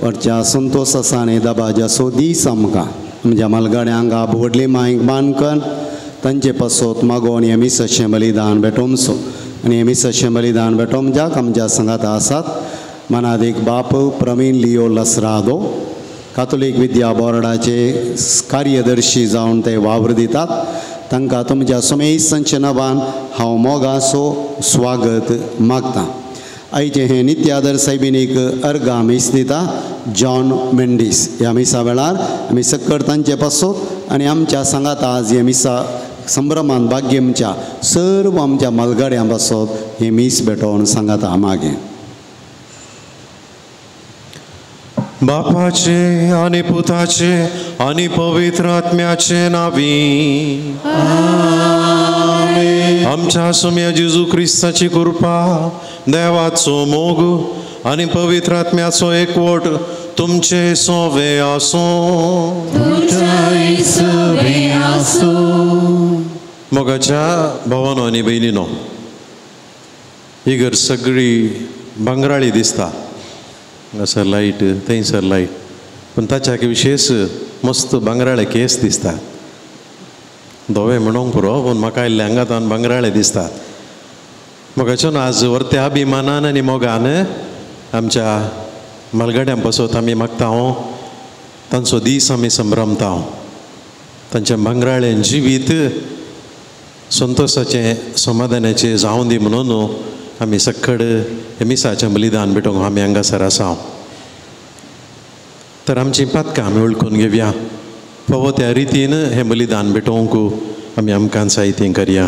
वरच्या संतोष साने दबाजा सोदी समका म्हणजे मलगड्यांक आवडली मायक बांदकन तांचे पसोत मागोन हेमी सशें बलिदान बेटोमसो आनी हेमी सशें बलिदान बेटोमजाक आमच्या संगात आसात मनादीक बाप प्रवीण लिओ लसरादो कातोलीक विद्या बोर्डाचे कार्यदर्शी जावन ते वावर दितात तांकां तुमच्या सुमेज संचे नवान हांव मोगासो स्वागत मागतां. आयचे हे नित्यादर सायबिनीक अर्गा मीस दिता जॉन मेंडीस ह्या मिसा वेळार आमी सक्कर तांचे पासोत आनी आमच्या सांगात आज हे मिसा संभ्रमान भाग्यमच्या सर्व आमच्या मलगड्यां पासोत हे मीस भेटोवन सांगाता मागे. बापाचे आणि पुताचे आणि पवित्र आत्म्याचे नावी आमच्या सुम्या जेजू क्रिस्ताची कृपा देवाचो मोग आणि पवित्र आत्म्याचो एकवट तुमचे सोवे आसो. मोगाच्या भावानो आनी बहिणीनो ही घर सगळी भांगराळी दिसता हांगासर लायट थंयसर लायट पण ताच्याक विशेष मस्त भांगराळे केस दिसतात. धवे म्हणूंक पुरो पूण म्हाका आयिल्ले हांगातान भांगराळे दिसतात. मोगाच्यान आज व्हरत्या अभिमानान आनी मोगान आमच्या मलगड्यां पासत आमी मागता तांचो दीस आमी संभ्रमता. तांच्या भांगराळें जिवीत संतोशाचें समाधानाचें जावं दी म्हणून आमी सक्कड हे मिसाचें बलिदान भेटोवंक आमी हांगासर आसा. तर आमची पातकां आमी वळखून घेवया. फावो त्या रितीन हें बलिदान भेटोवंक आमी आमकां साहित्य करया.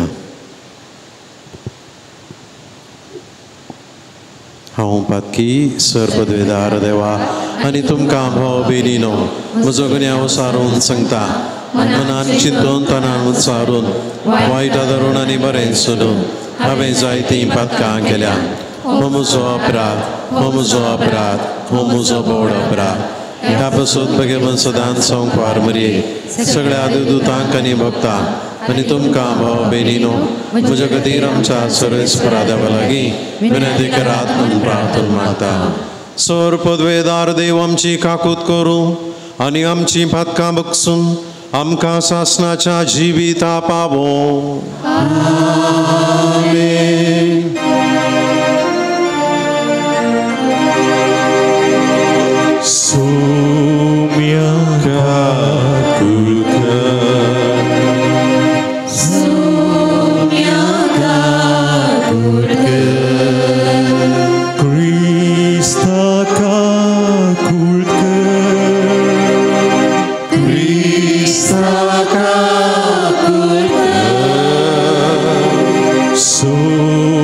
हांव पातकी सर पदवेदार देवा आनी तुमकां भाव भयणीनो म्हजो गुन्यांव सारून सांगता. मनान चिंतून तनान उत्सारून वायट धरून आनी बरें सोडून हांवें जायतीं पातकां केल्या. हो म्हजो अपराध, हो म्हजो अपराध, हो म्हजो बोड अपराध. ह्या पासून भगवान सदांच संकवार मरे सगळ्या दूतांक आनी भक्तांक आनी तुमकां भाव भयणीनो म्हज्या खातीर आमच्या सर्वेस्परा देवा लागीं विनंती करात म्हूण प्रार्थना मागता. सर पदवेदार देव आमची काकूत करूं आनी आमची पातकां बगसून आमकां सासणाच्या जिविता पावो. So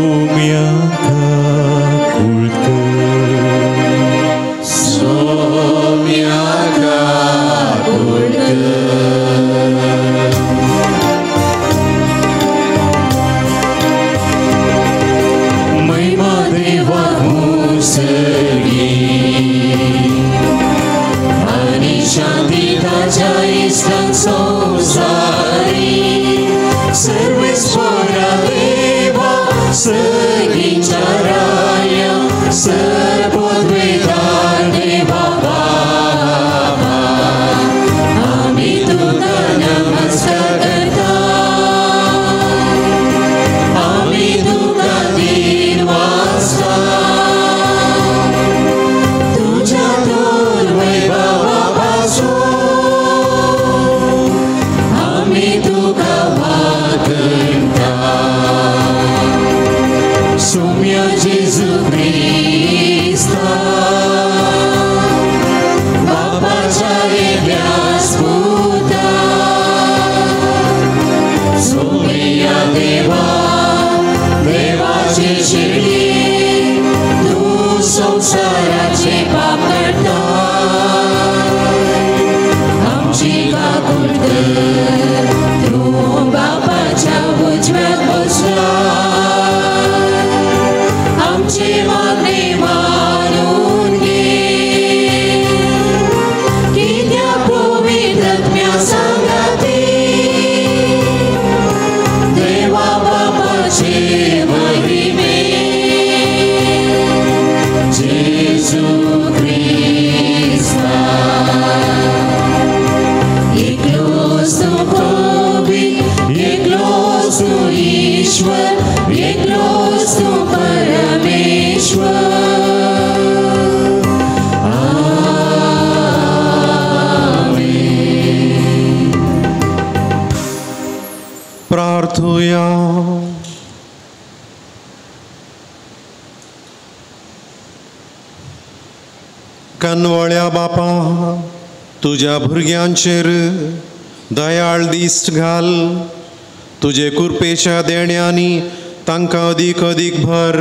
तू बापाच्या उजव्यात बसला आमची मागणी मानून घे की त्या पवित्र संगती देवा बापाचे महिमे Gesù Cristo एकलोस तू प्रभु एकलोस तू ईश्वर एकलोस तू परमेश्वर आमेन प्रार्थूया कनवळ्या बापा तुझ्या भुरग्यांचेर दयाळ दिश्ट घाल तुझे कृपेच्या देण्यांनी तांकां अदीक अदीक भर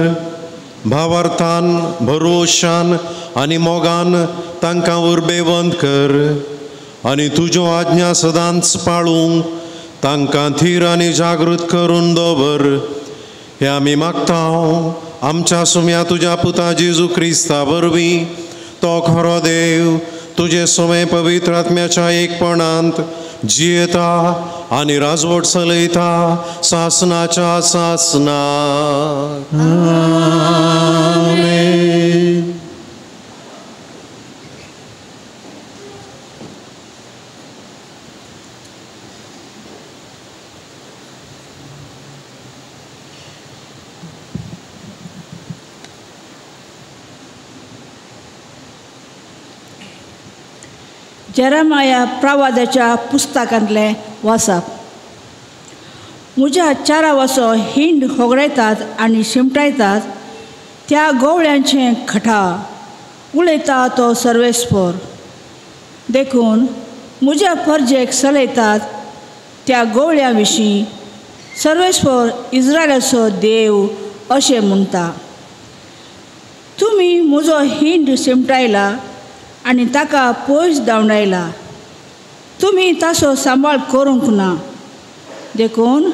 भावार्थान भरोशान आनी मोगान तांकां उर्बेवंत कर आनी तुज्यो आज्ञा सदांच पाळूंक तांकां थीर आनी जागृत करून दवर हे आमी मागता आमच्या सुम्या तुज्या पुता जेजू क्रिस्ता वरवीं तो खरो देव तुझे सुमे पवित्र आत्म्याच्या एकपणांत जियेता आनी राजवट चलयता सासनाच्या सासना आमेन. जेरेमाया प्रवादाच्या पुस्तकांतले वाचप. म्हज्या चारा वसो हिंड होगडयतात आनी शिमटायतात त्या गवळ्यांचे खटा उलयता तो सर्वेस्पर देखून म्हज्या परजेक चलयतात त्या गवळ्यां विशीं सर्वेस्पर इस्रायलाचो देव अशें म्हणटा तुमी म्हजो हिंड शिमटायला आनी ताका पयस धांवडायला तुमी ताचो सांबाळ करूंक ना देखून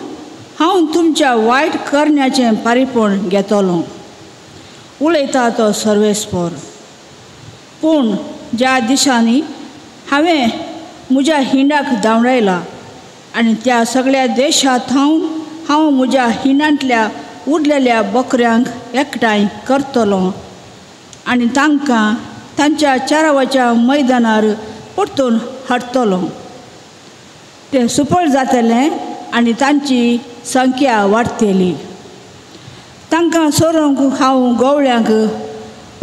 हांव तुमच्या वायट करण्याचें पारीपण घेतलो उलयता तो सर्वेस्पर. पूण ज्या दिसांनी हांवें म्हज्या हिंडाक धांवडायला आनी त्या सगळ्या देशांत हांव म्हज्या हिंडांतल्या उरलेल्या बकऱ्यांक एकठांय करतलो आनी तांकां तांच्या चारावाच्या मैदानार परतून हाडटलो. तें सुपळ जातलें आनी तांची संख्या वाडटली. तांकां सोरोंक हांव गवळ्यांक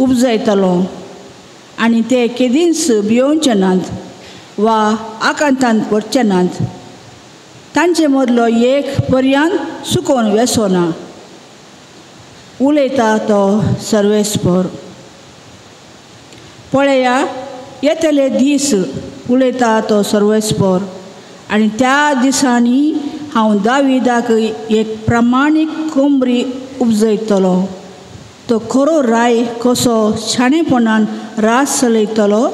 उपजयतलो आनी ते केदींच भियोवचे नात वा आकांतांत पडचे नात. तांचे मदलो एक पर्यंत सुकोवन वेसोना उलयता तो सर्वेस्पर. पळया येतले दीस उलयता तो सर्वेस्पर आनी त्या दिसांनी हांव दाविदाक एक प्रामाणीक कोंबरी उपजयतलो. तो खरो राय कसो शाणेपणान रास चलयतलो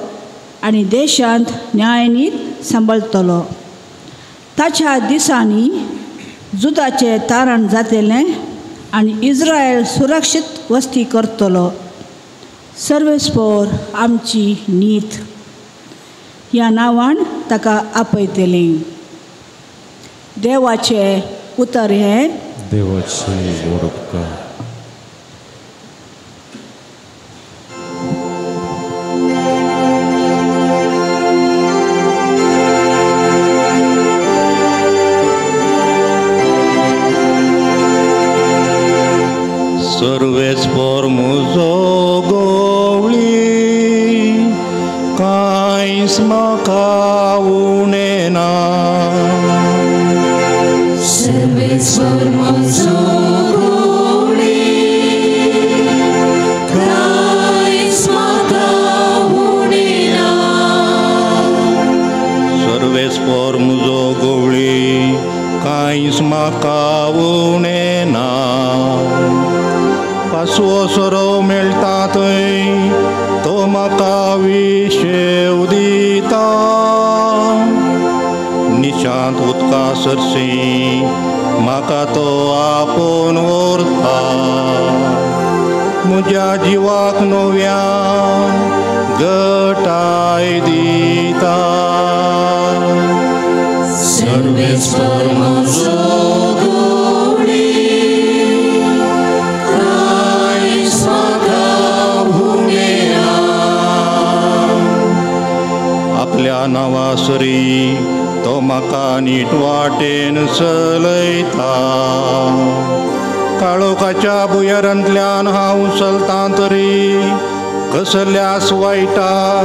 आनी देशांत न्यायनीत सांबाळटलो. ताच्या दिसांनी जुदाचें तारण जातलें आनी इस्रायल सुरक्षीत वस्ती करतलो. सर्वेस्पर आमची नीत ह्या नांवान ताका आपयतलीं. देवाचें उतर हें देवाची मोडपकार. सर्वेस्पर म्हजो गवळी कांयच म्हाका उणें ना. सर्वेस्पर म्हजो गवळी कांयच म्हाका उणें ना. सर्वेस्पर म्हजो गवळी कांयच म्हाका उणें ना. पासवो सोरो मेळटा थंय तो म्हाका विशेव दिता. शांत उदका सरसी म्हाका तो आपोवन व्हरता. म्हज्या जिवाक नव्यान घटाय दिता. सर्वेस्वर म्हजो गवळी, कांयच म्हाका उणेना. आपल्या नांवासरी तो म्हाका नीट वाटेन चलयता. काळोखाच्या भुंयारांतल्यान हांव चलतां तरी कसल्याच वायटाक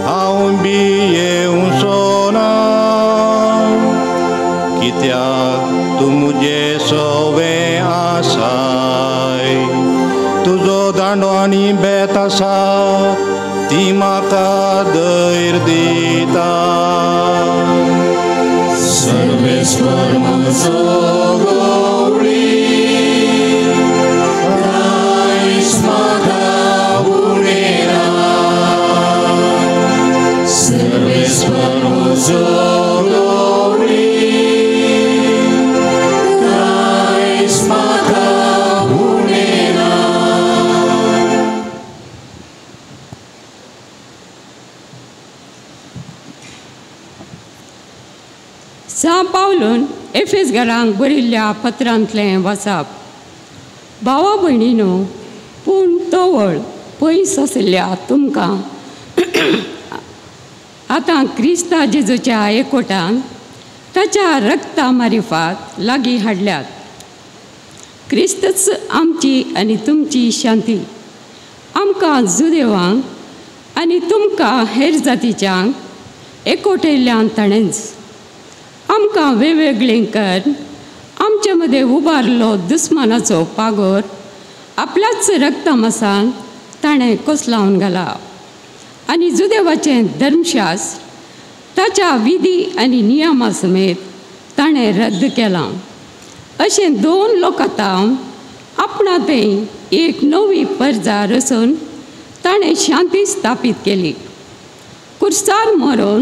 हांव भियेवचो ना. कित्याक तूं म्हजें सवें आसाय. तुजो दांडो आनी बेत आसा ती म्हाका धैर्य दिता. सर्वेस्वर म्हजो गवळी, कांयच म्हाका उणेना. सर्वेस्वर म्हजो गवळी, कांयच म्हाका उणेना. सा पावलून एफेसकारांक बरिल्ल्या पत्रांतलें वाचप. भावा भयणीनो, पूण तवळ पयस आशिल्ल्या तुमकां आतां क्रिस्ता जेजूच्या एकवटान ताच्या रक्ता मारिफात लागीं हाडल्यात. क्रिस्तच आमची आनी तुमची शांती. आमकां जुदेवांक आनी तुमकां हेर जातीच्यांक एकवटयल्ल्यान ताणेंच आमकां वेगवेगळीं कर आमचे मदें उबारलो दुस्मानाचो पागोर आपल्याच रक्तामसान ताणें कोसलावन घाला. आनी जुदेवाचें धर्मशास्त्र ताच्या विधी आनी नियमा समेत ताणें रद्द केलां. अशें दोन लोकांतां आपणातय एक नवी परजा रचून ताणें शांती स्थापीत केली. कुर्सार मरून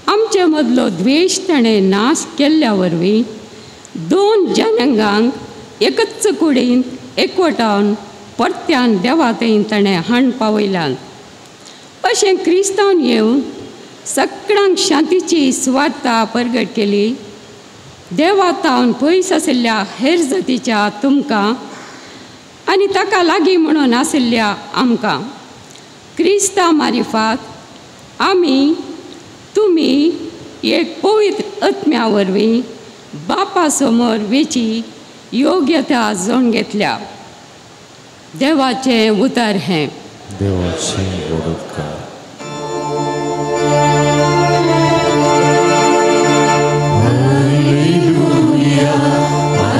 आमचे मदलो द्वेश ताणें नाश केल्ल्या वरवीं दोन जनांगांक एकच कुडींत एकवटावन परत्यान देवातय ताणें हाण पावयल्यान. अशें क्रिस्तांवन येवन सगळ्यांक शांतीची सुवार्ता परगट केली. देवातावन पयस आशिल्ल्या हेर जातीच्या तुमकां आनी ताका लागीं म्हणून आशिल्ल्या आमकां क्रिस्ता मारिफात आमी तुमी एक पवित्र आत्म्या वरवीं बापा समोर वेची योग्यता जावन घेतल्या. देवाचें उतर हें. देवाचें वडोदकार. Alleluia,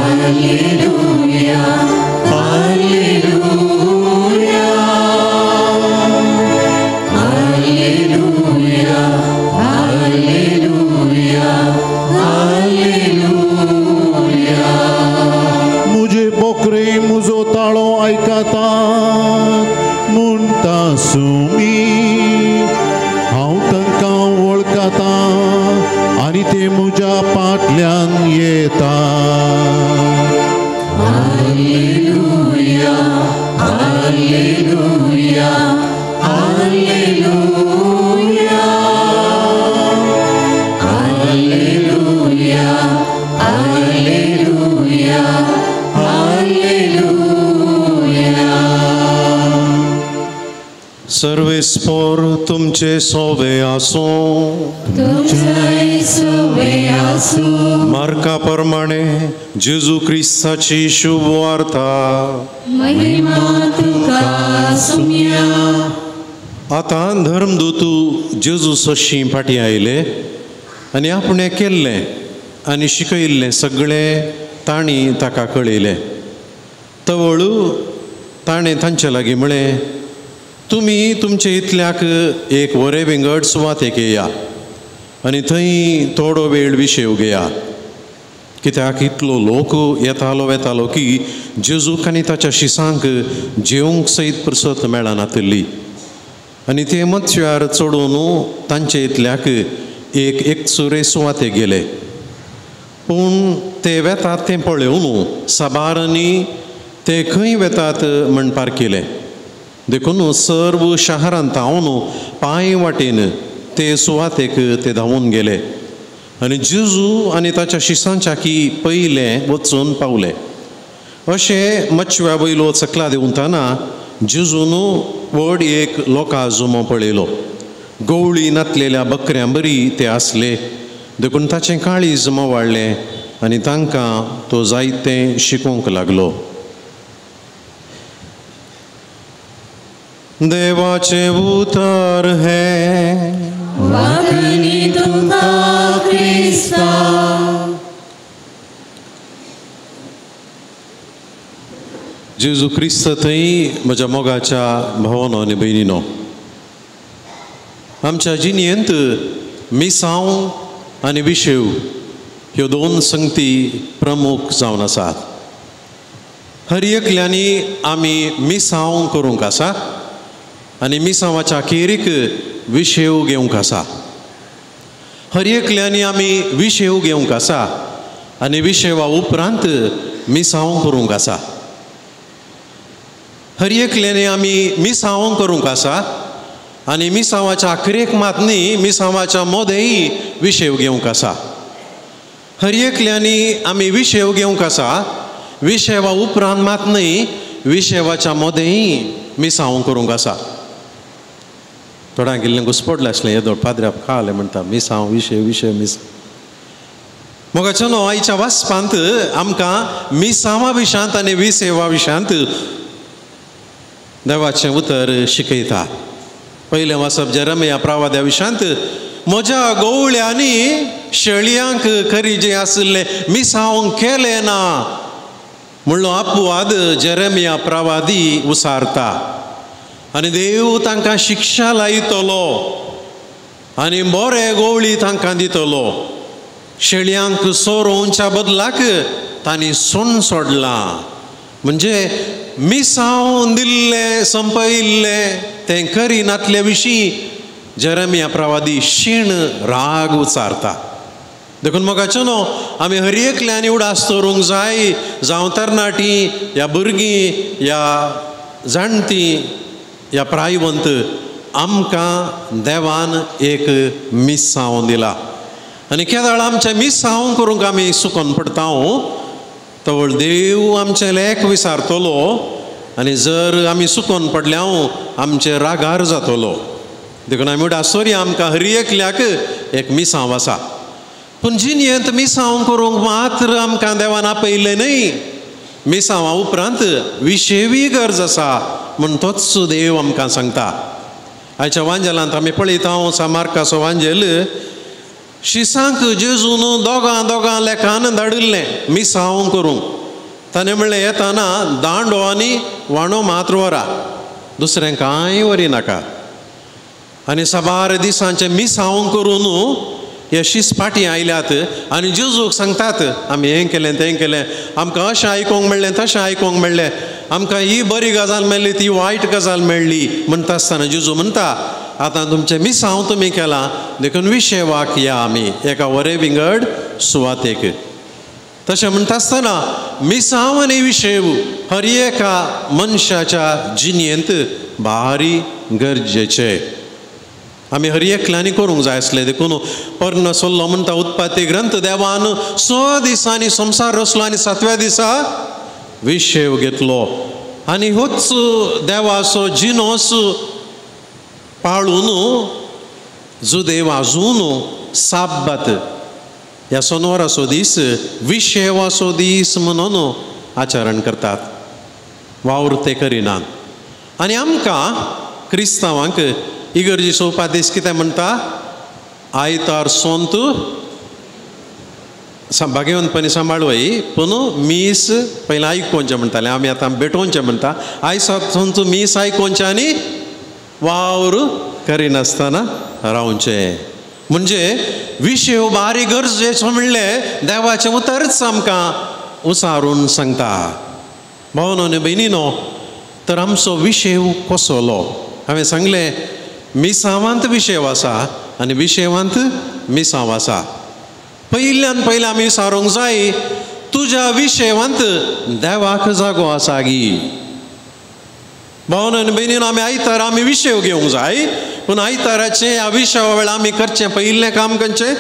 Alleluia, Alleluia, Alleluia, Alleluia, Alleluia. मुझे बोकरे मुजो ताळो आयकातात म्हणटा सुमी हांव तांकां वळखता आनी ते म्हज्या फाटल्यान येता. Alleluia, Alleluia, Alleluia, Alleluia, Alleluia, Alleluia. सर्वेस्पोर तुमचे सोवे आसूं. तुमचे सोवे आसूं. मार्का प्रमाणे जेजू क्रिस्ताची शुभ वार्ता. महिमा तुका सुम्या. आतां धर्मदूतू जेजू सशी फाटीं आयले आनी आपणें केल्लें आनी शिकयल्लें सगळें तांणी ताका कळयलें. तवळू ताणें तांचे लागीं म्हळें, तुमी तुमचे इतल्याक एक वरे विंगड सुवातेक येया आनी थंय थोडो वेळ विशेव घेया. कित्याक इतलो लोक येतालो वेतालो की जेजूक आनी ताच्या शिसांक जेवंक सयत फुरसत मेळनातली. आनी ते मत्स्यार चडून तांचे इतल्याक एक चुरे सुवातेक गेले. पूण ते वेतात तें पळोवन साबारांनी ते खंय वेतात म्हणपार केले. देखून सर्व शारांत हांव पांय वाटेन ते सुवातेक ते धांवून गेले आनी जेजू आनी ताच्या शिसांच्या की पयले वचून पावले. अशें मच्छव्या वयलो चकला देंवताना जेजून व्हड एक लोकां जुमो पळयलो. गवळी नातलेल्या बकऱ्यां बरी ते आसले. देखून ताचें काळीज मोवाळ्ळें आनी तांकां तो जायतें शिकोवंक लागलो. देवाचे उतर हे वाकणी तुका क्रिस्ता. जेजू क्रिस्त थंय म्हज्या मोगाच्या भावानो आनी भयणीनो, आमच्या जिणेंत मिसांव आनी विशेव ह्यो दोन संगती प्रमुख जावन आसात. हर एकल्यांनी आमी मिसांव करूंक आसा आनी मिसांवाच्या अखेरीक विशेव घेवंक आसा. हर एकल्यांनी आमी विशेव घेवंक आसा आनी विशेवा उपरांत मिसांव करूंक आसा. हर एकल्यांनी आमी मिसांव करूंक आसा आनी मिसांवाच्या अखेरेक मात न्ही, मिसांवाच्या मोदेय विशेव घेवंक आसा. हर एकल्यांनी आमी विशेव घेवंक आसा, विशेवा उपरांत मात न्ही, विशेवाच्या मोदेय मिसांव करूंक आसा. थोड्यांक इल्लें घुस्पटलें आसलें, येदोळ पाद्र्याक खावलें म्हणटा मिसांव विशेव विशेव मिसांव. मोगाच्या न्हू, आयच्या वाचपांत आमकां मिसांवा विशांत आनी विशेवा विशांत देवाचें उतर शिकयता. पयलें वाचप जेरेमिया प्रवाद्या विशांत, म्हज्या गवळ्यांनी शेळयांक खरी जे आसले मिसांव केलें ना म्हणलो अपवाद जेरेमिया प्रवादी उसारता. आनी देव तांकां शिक्षा लायतलो आनी बरे गवळी तांकां दितलो. शेळयांक सोरोवच्या बदलाक तांणी सोण सोडलां. म्हणजे मिसांव दिल्लें संपयिल्लें तें करिनातले विशीं जेरेमिया प्रवादी शीण राग उचारता. देखून मोगाचें न्हू, आमी हर एकल्यांनी उडास दवरूंक जाय, जावं तरणाटीं या भुरगीं या जाणटीं या प्रायवंत, आमकां देवान एक मिसांव दिला. आनी केदाळ आमचें मिसांव करूंक आमी सुकोन पडटा तवळ देव आमचें लेख विसारतलो आनी जर आमी सुकोन पडल्या आमचे रागार जातलो. देखून आमी उडास दवरया, आमकां हर एकल्याक एक मिसांव आसा. पूण जिणेंत मिसांव करूंक मात्र आमकां देवान आपयलें न्ही, मिसांवा उपरांत विशेवी गरज आसा म्हूण तोच देव आमकां सांगता. आयच्या वांजेलांत आमी पळयता सामार्काचो वांजेल, शिसांक जेजून दोगां लेखान धाडिल्लें मिसांव करूंक. ताणें म्हणलें येताना दांडो आनी वांडो मात्र व्हरा, दुसरें कांय व्हरी नाका. आनी साबार दिसांचें मिसांव करून हे शीस फाटीं आयल्यात आनी जेजूक सांगतात आमी हें केलें तें केलें, आमकां अशें आयकोंक मेळ्ळें तशें आयकोंक मेळ्ळें, आमकां ही बरी गजाल मेळ्ळी ती वायट गजाल मेळ्ळी. म्हणटा आसतना जेजू म्हणटा आतां तुमचें मिसांव तुमी केलां, देखून विशेवाक या आमी एका वरे विंगड सुवातेक. तशें म्हणटा आसतना मिसांव आनी विशेव हर एका मनशाच्या जिणेंत भारी गरजेचे. आमी हर एकल्यांनी करूंक जाय आसलें. देखून पर्ण सल्लो म्हणटा उत्पत्ती ग्रंथ, देवान 6 दिसांनी संवसार रचलो आनी 7व्या दिसा विशेव घेतलो. आनी होच देवाचो जिनोस पाळून जुदेव आजून साब्बात ह्या सोनवाराचो दीस विशेवाचो दीस म्हणून आचरण करतात, वावर ते करिनात. आनी आमकां क्रिस्तांवांक इगर्जेचो उपादेश कितें म्हणटा, आयतार सोंत भाग्यवंतपणी सांबाळवय पूण मीस पयलीं आयकोवचें म्हणटालें, आमी आतां भेटोवचें म्हणटा. आयसार सोंत मीस आयकोवचें आनी वावर करिनासतना रावचें. म्हणजे विशेव बारी गरजेचो म्हणलें देवाचें उतरच आमकां उसारून सांगता. भावनो आनी भयणीनो, तर आमचो विशेव कसलो? हांवें सांगलें मिसांवांत विशेव आसा आनी विशेवांत मिसांव आसा. पयल्यान पयलें आमी विचारूंक जाय, तुज्या विशेवांत देवाक जागो आसा गी. भावन आनी भयणीन, आमी आयतार आमी विशय घेवंक जाय, पूण आयताराचें ह्या विशया वेळा आमी करचें पयिल्लें काम खंयचें?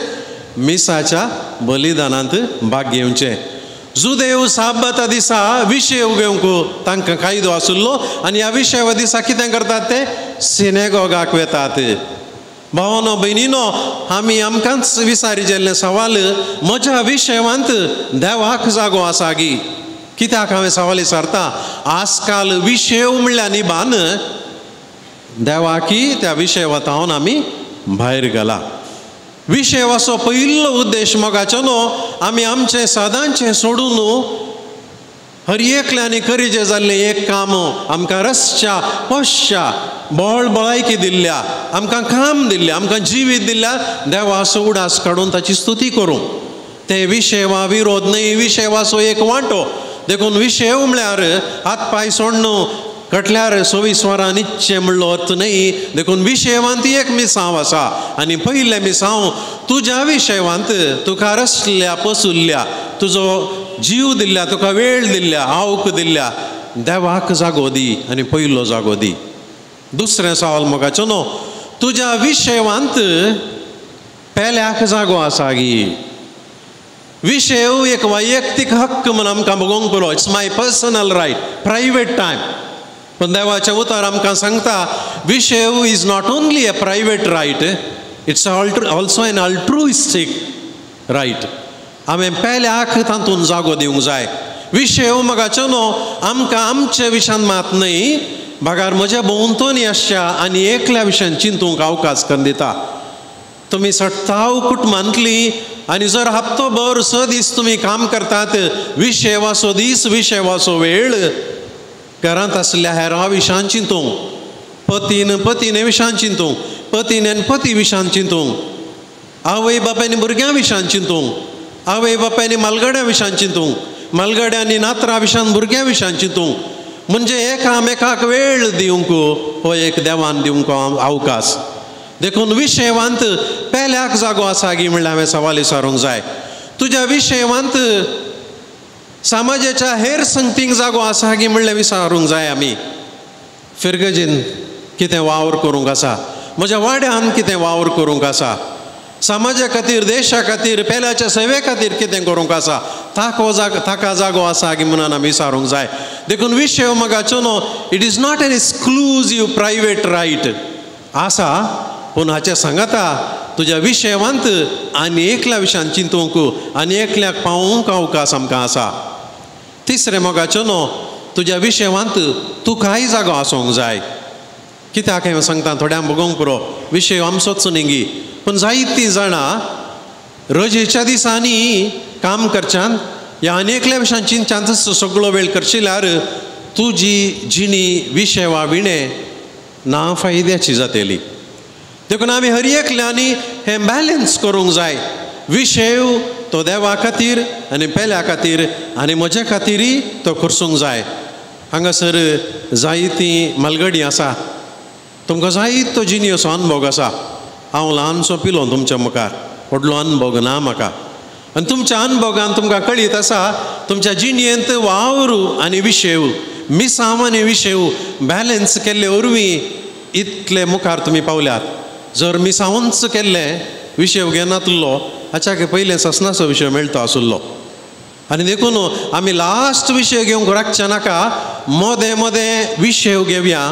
मिसाच्या बलिदानांत भाग घेवचें. जुदेव साबता दिसा विशय घेवंक तांकां कायदो आसुल्लो आनी ह्या विशया दिसा कितें करतात ते? सिनेगॉगाक वेतात. भावानो भयणीनो, आमी आमकांच विचारी जाल्लें सवाल, म्हज्या विशयावांत देवाक जागो आसा गी. कित्याक हांवें सवाल विचारता? आजकाल विशय म्हणल्यार निबान देवाकी त्या विशयवतावन आमी भायर गेला. विशयवाचो पयलो उद्देश मोगाचो न्हू, आमी आमचें सदांचें सोडून हर एकल्यानी करीचें जाल्लें एक काम आमकां रसच्या पोसच्या बळबळायकी दिल्ल्या, आमकां काम दिल्ल्या, आमकां जिवीत दिल्ल्या देवाचो उडास काडून ताची स्तुती करूं. ते विशयवा विरोध न्हय, विशयवाचो एक वांटो. देखून विशय म्हळ्यार हात पाय सोडून कटल्यार 26 वरां न्हिदचें म्हणलो अर्थ न्हय. देखून विशयवांत एक मिसांव आसा आनी पयलें मिसांव तुज्या विशयवांत तुका रसल्या पसुल्ल्या, तुजो जीव दिल्ल्या, तुका वेळ दिल्ल्या, आवक दिल्ल्या देवाक जागो दी आनी पयलो जागो दी. दुसरें सवाल मोगाचो न्हू, तुज्या विशयवांत पेल्याक जागो आसा गी. विशय एक वैयक्तीक हक्क म्हणून आमकां भोगोवंक पुरो. It's my personal right, private time. पण देवाचें उतर आमकां सांगता, विशय is not only a private right, it's also an altruistic right. हांवें पेल्याक तातूंत जागो दिवंक जाय. विशय मोगाचो न्हू, आमकां आमचे विशयान मात न्हय, भागार म्हज्या भोंवतणी आसच्या आनी एकल्या विशयान चिंतूंक अवकाश करून दिता. तुमी 27 कुटुंबांतली आनी जर हप्तोभर 6 दीस तुमी काम करतात, विशयवाचो दीस, विशयवाचो वेळ घरांत आसल्या हेरां विशयान चिंतूंक, पतीन विशयान चिंतूंक, पतीन पती विशयान चिंतूंक, आवय बापायनी भुरग्यां विशयान चिंतूंक, आवय बापायनी मालगड्या विशयान चिंतूंक, मालगड्यांनी नात्रा विशयान भुरग्यां विशयान चिंतूंक. म्हणजे एकामेकाक वेळ दिवंक हो एक देवान दिवंक अवकाश. देखून विशयवांत पेल्याक जागो आसा गी म्हणल्यार हांवें सवाल विचारूंक जाय. तुज्या विशयवांत समाजाच्या हेर संगतींक जागो आसा गी म्हणल्यार विचारूंक जाय आमी. फिरगजीन कितें वावर करूंक आसा, म्हज्या वाड्यान कितें वावर करूंक आसा, समाजा खातीर, देशा खातीर, पेल्याच्या सेवे खातीर कितें करूंक आसा, ताका जागो आसा गी म्हणून आमी विचारूंक जाय. देखून विशय मोगाचो न्हू, it is not an exclusive private right आसा, पूण हाचे सांगता तुज्या विशयवांत आनी एकल्या विशयान चिंतूंक आनी एकल्याक पावोवंक अवकाश आमकां आसा. तिसरें मोगाचो न्हू, तुज्या विशयवांत तुकाय जागो आसूंक जाय. कित्याक हांवें सांगता, थोड्यांक भोगोवंक पुरो विशय आमचोच न्ही गी, पूण जायतीं जाणां रजेच्या दिसांनी काम करच्यान ह्या आनी एकल्या विशयान चिंतच्यान सगळो वेळ करशिल्ल्यार तुजी जिणी विशय वा विणें ना फायद्याची जातली. देखून आमी हर एकल्यांनी हें बॅलन्स करूंक जाय. विशय तो देवा खातीर आनी पेल्या खातीर आनी म्हजे खातीरय तो करसूंक जाय. हांगासर जायतीं मालगडी आसा, तुमकां जायतो जिणेचो अनुभव आसा. हांव ल्हानसो पिलो तुमच्या मुखार, व्हडलो अनुभव ना म्हाका. आनी तुमच्या अनुभवान तुमकां कळीत आसा, तुमच्या जिणेंत वावर आनी विशय, मिसांव आनी विशय बॅलन्स केल्ले वरवीं इतले मुखार तुमी पावल्यात. जर मिसांवूच केल्लें, विशय घेनासलो, हाच्या पयलें ससनाचो विशय मेळटो आसुल्लो. आनी देखून आमी लास्ट विशय घेवंक राखचे नाका, मोदें मोदें विशय घेवया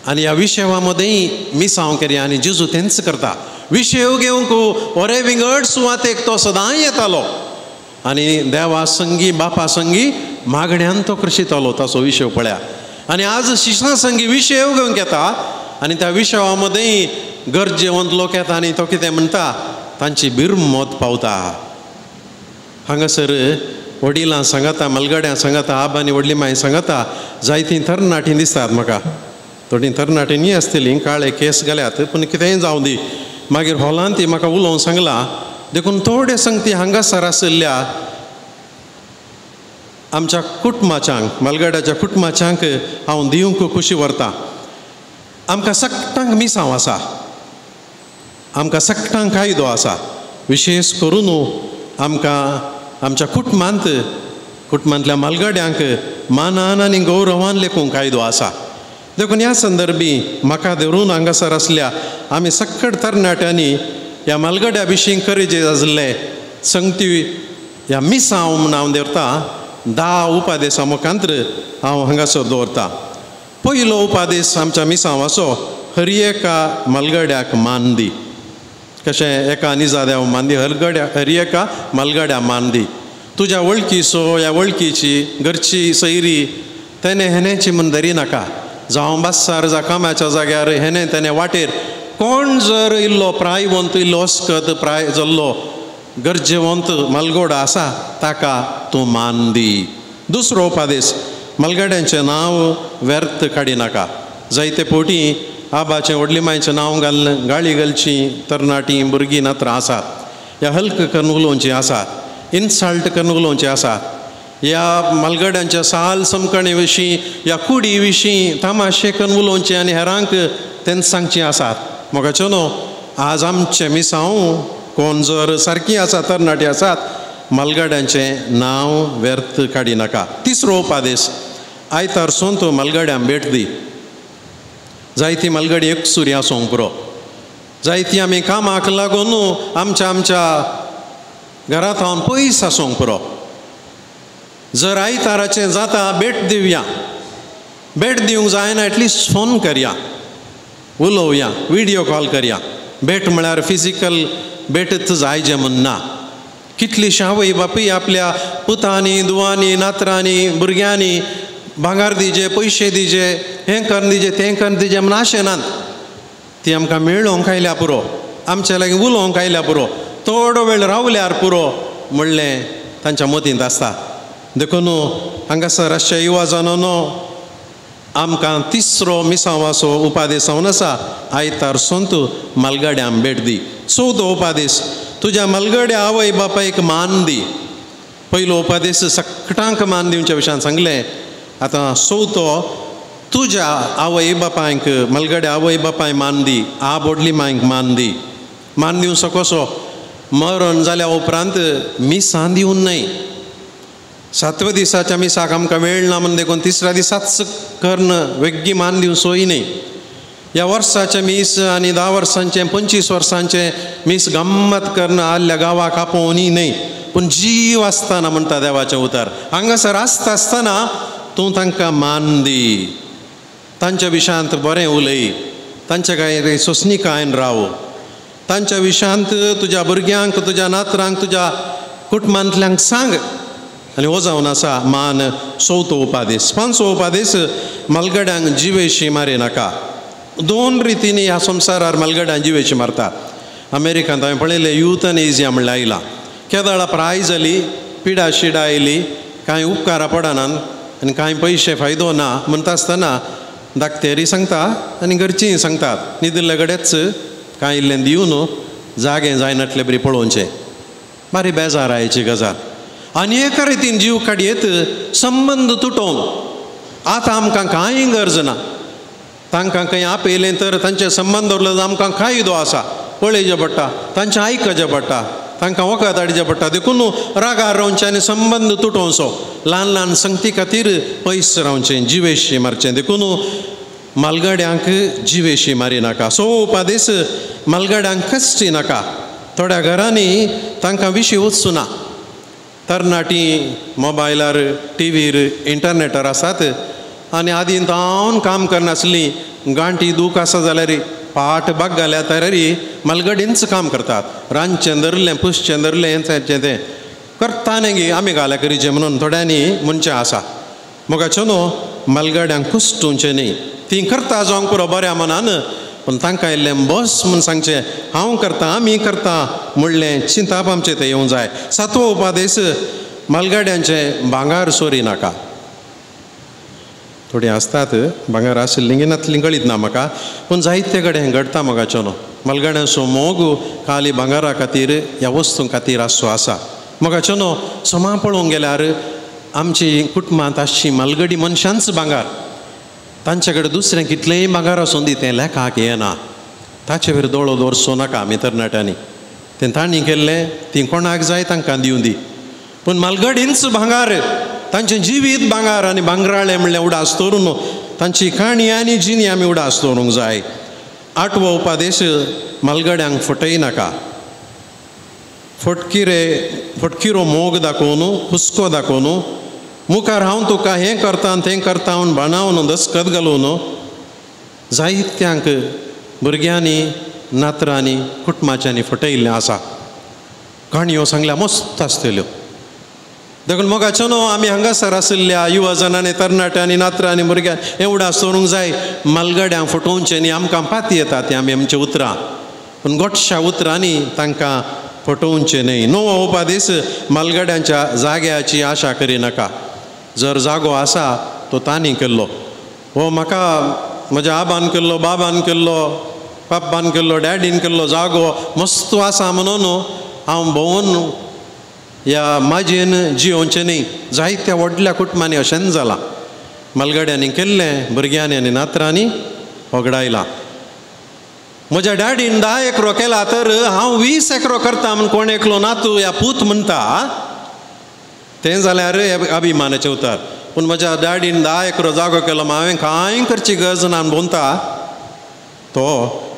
आनी ह्या विशया मदेंय मिसांव करया. आनी जेजू तेंच करता. विशय घेवंक ओरे विंगड सुवातेक तो सदां येतालो आनी देवा संगी, बापा संगी मागण्यांत तो करशितालो, ताचो विशय पळया. आनी आज शिशां संगी विशय घेवंक येता आनी त्या विशया मदेंय गरजेवंत लोक येता आनी तो कितें म्हणटा, तांची बिरमोत पावता. हांगासर वडिलां सांगता, मलगड्यां सांगता, आब आनी व्हडली माय सांगता, जायतीं तरणाटीं दिसतात म्हाका. थोडीं तरणाटीं न्ही आसतलीं, काळे केस घाल्यात, पूण कितेंय जावं दी. मागीर हॉलांत ती म्हाका उलोवंक सांगलां. देखून थोडे संगती हांगासर आसल्या आमच्या कुटुंबाच्यांक, मलगड्याच्या कुटुंबाच्यांक हांव दिवंक खुशी व्हरतां. आमकां सगळ्यांक मिसांव आसा. आमकां सक्टांक कायदो आसा. विशेश करून आमकां आमच्या कुटुंबांतल्या मलगड्यांक मानान आनी गौरवान लेखून कायदो आसा. देखून ह्या संदर्भी म्हाका धरून हांगासर आसल्या आमी सक्कट तरणाट्यांनी ह्या मलगड्या विशीं करेजे आसले संगती ह्या मिसां म्हूण हांव दवरता. 10 उपादेशा मुखांत्र हांव हांगासर दवरता. पयलो उपादेश आमच्या मिसां वाचो, हर एका मलगड्याक मान दी. कशें एका निजाद्या मान दी, हर एका मलगड्या मान दी. तुज्या वळखीचो ह्या वळखीची घरची सैरी तेणे हेनेची म्हूण धरी नाका. जावं बासार जावं कामाच्या जाग्यार हेणे तेणे वाटेर कोण जर इल्लो प्रायवंत, इल्लो अस्कत प्राय जाल्लो गरजेवंत मलगोड आसा ताका तूं मान दी. दुसरो उपादेश, मलगड्यांचें नांव व्यर्थ काडिनाका. जायते फावटी आबाचें व्हडली मांयचें नांव गाळी घालचीं तरणाटीं भुरगीं नत्र आसात. ह्या हल्क करून उलोवचीं आसात, इन्सल्ट करून उलोवचें आसात. ह्या मलगड्यांच्या साल समकणे विशीं, ह्या कुडी विशीं तमाशे करून उलोवचें आनी हेरांक तेंच सांगचीं आसात. मोगाचो न्हू, आज आमचे मिसांव कोण जर सारकीं आसा, तरणाटीं आसात, मलगड्यांचें नांव व्यर्थ काडिनाका. तिसरो उपादेश, आयतारसून तूं मलगड्यांक भेट दी. जायतीं मलगडी एकसुरी आसूंक पुरो. जायतीं आमी कामाक लागून आमच्या घरांत हांव पयस आसूंक पुरो. जर आयताराचें जाता भेट दिवया. भेट दिवंक जायना एटलिस्ट फोन करया, उलोवया, व्हिडियो कॉल करया. भेट म्हळ्यार फिजिकल भेटच जायजें म्हूण ना. कितलींशीं आवय बापूय आपल्या पुतांनी, दुवांनी, नातरांनी, भुरग्यांनी भांगार दिजे, पयशे दिजे, हें कर दिजे, तें कर दिजे म्हूण आशेनात. ती आमकां मेळोवंक आयल्या पुरो, आमचे लागीं उलोवंक आयल्या पुरो, थोडो वेळ रावल्यार पुरो म्हणलें तांच्या मतींत आसता. देखून हांगासर अशें युवा जनानो आमकां तिसरो मिसांवाचो उपादेश जावन आसा, आयतार सोंत मलगड्यांक भेट दी. चवथो उपादेश, तुज्या मलगड्या आवय बापायक मान दी. पयलो उपादेश सक्टांक मान दिवच्या विशयान सांगलें. आतां चवथो, तुज्या आवय बापायक, मलगड्या आवय बापाय मान दी, व्हडली मांयक मान दी. मान दिवचो कसो? मरण जाल्या उपरांत मिसां दिवूं न्हय. 7व्या दिसाच्या मिसाक आमकां वेळ ना म्हण देखून 3ऱ्या दिसाच कर्ण वेग्गी मान दिवचोय न्हय. ह्या वर्साचे मीस आनी 10 वर्सांचे 25 वर्सांचे मीस गम्मत कर्ण आल्ल्या गांवाक आपोवनी न्हय, पूण जीव आसतना म्हणटा देवाचें उतर. हांगासर आसता आसतना तूं तांकां मान दी. तांच्या विशयांत बरें उलय, तांच्या कांय सोंसणिकायेन राव. तांच्या विशयांत तुज्या भुरग्यांक, तुज्या नातरांक, तुज्या कुटुंबांतल्यांक सांग. आनी हो जावन आसा मान. चवथो उपादेश. 5वो उपादेश, मलगड्यांक जिवेशी मारी नाका. 2 रितींनी ह्या संवसारार मलगड्यांक जिवेशी मारतात. अमेरिकांत हांवें पळयलें युथनेजिया म्हणल्यार आयलां. केदाळां प्राय जाली, पिडा शिडा आयली, कांय उपकारा पडनात आनी कांय पयशे फायदो ना म्हणटा आसतना धाकटेरी सांगता आनी घरचींय सांगतात, न्हिदिल्ले कडेच कांय इल्लें दिवन जागे जायनातले बरी पळोवचें. बारी बेजारायची गजाल. आनी एका रितीन जीव काडयेत संबंद तुटोवन आतां आमकां कांय गरज ना. तांकां खंय आपयलें तर तांचे संबंद उरले आमकां कायदो आसा, पळयचें पडटा, तांचें आयकचें पडटा, तांकां वखद हाडचें पडटा. देखून रागार रावचें आनी संबंद तुटोवचो. ल्हान ल्हान संगती खातीर पयस रावचें, जिवेशी मारचें. देखून मलगड्यांक जिवेशी मारी नाका. सो उपादेश, मलगड्यांक कश्टी नाका. थोड्या घरांनी तांकां विशीं वचूं ना. तरणाटीं मोबायलार, टीव्हीर, इंटरनेटार आसात आनी आदीं तावन काम करनासलीं गांठी दूख आसा जाल्यार पाट बाग घाल्या तरी मलगडींच काम करतात. रांदचें धरलें, पुसचें धरलें, हें तें करता गे आमी घाल्या करीचें म्हणून थोड्यांनी म्हणचें आसा. मोगाचें न्हू, मलगड्यांक कुसटुचें न्ही. तीं करता जावंक पुरो बऱ्या मनान, पूण तांकां इल्लें बस म्हूण सांगचें, हांव करतां, आमी करता म्हणलें चिंताप आमचें तें येवंक जाय. 7वो उपादेश, मलगड्यांचें भांगार चोरी नाका. थोडीं आसतात भांगार आशिल्लीं गिनातलीं कळीत ना म्हाका, पूण जायते कडेन घडटा मोगाचें न्हू. मलगड्यांचो मोग खाली भांगारा खातीर, ह्या वस्तूं खातीर आसचो आसा. मोगाचें न्हू, सोमा पळोवंक गेल्यार आमची कुटुंबांत आसची मलगडी मनशांच भांगार. तांचे कडेन दुसरें कितलेंय भांगार आसूं दी तें लेखाक येना. ताचे वयर दोळो दवरचो नाका आमी तरणाट्यांनी. तें तांणी केल्लें ती कोणाक जाय तांकां दिवं दी. पूण मालगडींच भांगार, तांचें जिवीत भांगार आनी भांगराळे म्हणलें उडास दवरून तांची काणी आनी जिणी आमी उडास दवरूंक जाय. 8वो उपादेश मालगड्यांक फटयनाका. फटकिरो मोग दाखोवन हुस्को दाखोवन मुखार हांव तुका हें करता तें करता म्हूण बाणावन दसकत घालून जायत्यांक भुरग्यांनी नातरांनी कुटुंबाच्यांनी फटयल्लें आसा. काणयो सांगल्या मस्त आसतल्यो. देखून मोगाचो न्हू आमी हांगासर आशिल्ल्या युवजनांनी तरणाट्यांनी नातरांनी भुरग्यांक हें उडास दवरूंक जाय. मालगड्यांक फटोवचें न्ही. आमकां पाती येता ती आमी आमचें उतरां, पूण गोडश्या उतरांनी तांकां फटोवचें न्हय. 9वो उपादेश मालगड्यांच्या जाग्याची आशा करिनाका. जर जागो आसा तो तांणी केल्लो. हो म्हाका म्हज्या आबान केल्लो, बाबान केल्लो, पाप्पान केल्लो, डॅडीन केल्लो जागो मस्त आसा म्हणून हांव भोंवून ह्या माजयेन जियोवचें न्ही. जायत्या व्हडल्या कुटुंबांनी अशेंच जालां. मालगड्यांनी केल्लें भुरग्यांनी आनी नातरांनी वगडायलां. म्हज्या डॅडीन 10 एकरो केला तर हांव 20 एकरो करता म्हूण कोण एकलो नातू ह्या पूत म्हणटा. तें जाल्यार अभिमानाचें उतर. पूण म्हज्या डॅडीन 10 एकरो जागो केलो हांवें कांय करची गरज ना म्हणटा तो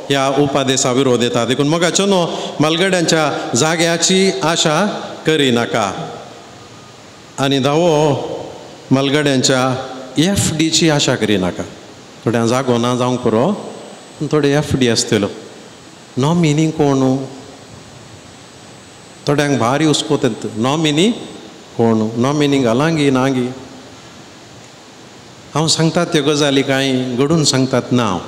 ह्या उपादेशा विरोध येता. देखून मोगाचो न्हू मालगड्यांच्या जाग्याची आशा करिनाका. आनी 10वो मालगड्यांच्या FDची आशा करिनाका. थोड्यां जागो ना जावंक पुरो, थोडे FD आसतलो. नॉमिनी कोण? थोड्यांक भारी हुस्कोतात. नॉमिनी कोण? नॉमिनी घालांगी नागी. हांव सांगतात त्यो गजाली कांय घडून सांगतात नांव.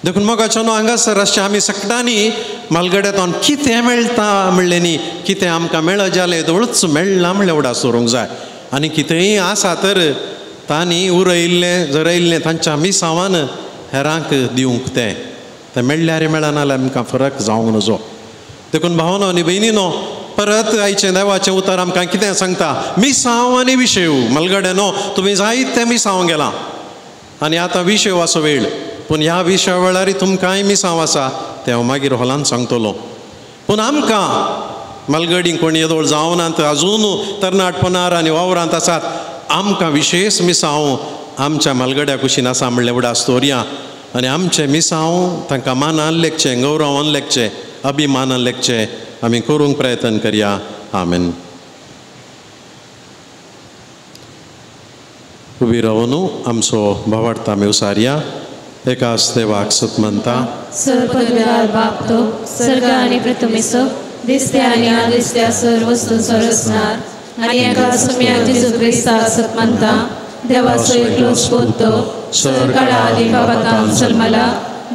देखून मोगाचो न्हू हांगासर अशें आमी सकटांनी मालगड्यांत कितें मेळटा म्हणलें न्ही. कितें आमकां मेळ जालें दवळूच मेळना म्हणलें उडास दवरूंक जाय. आनी कितेंय आसा तर तांणी उरयल्लें जरयल्लें तांच्या मिसांवान हेरांक दिवंक तें मेळ्ळ्यार मेळना जाल्यार आमकां फरक जावंक नजो. देखून भावनो आनी भयणीनो परत आयचें देवाचें उतर आमकां कितें सांगता. मिसांव आनी विशेव. मालगड्यानो तुमी जायते मिसांव गेलां आनी आतां विशेव आसो वेळ. पूण ह्या विशया वेळार तुमकांय मिसांव आसा तें हांव मागीर हॉलान सांगतलो. पूण आमकां मालगडी कोण येदोळ जावनात अजून तरणाटपणार आनी वावरांत आसात. आमकां विशेश मिसांव आमच्या मालगड्या कुशीन आसा म्हणलें उडास दवरया. आनी आमचें मिसांव तांकां मानान लेखचें, गौरवान लेखचें, अभिमानान लेखचें आमी करूंक प्रयत्न करया. आमेन. उबी रावन आमचो भावार्थ आमी उसारया. एकाच देवाक सत म्हणटा. सर्वपदवीदार बाप तो सर्ग आनी प्रथमेचो दिसत्या आनी अदिसत्या सर्व वस्तूंचो रचणार आनी एका सुम्या जेजू क्रिस्ताक सत म्हणटा. देवाचो एकलो स्पोतो सर्काळा आदी बाबातां जल्मला.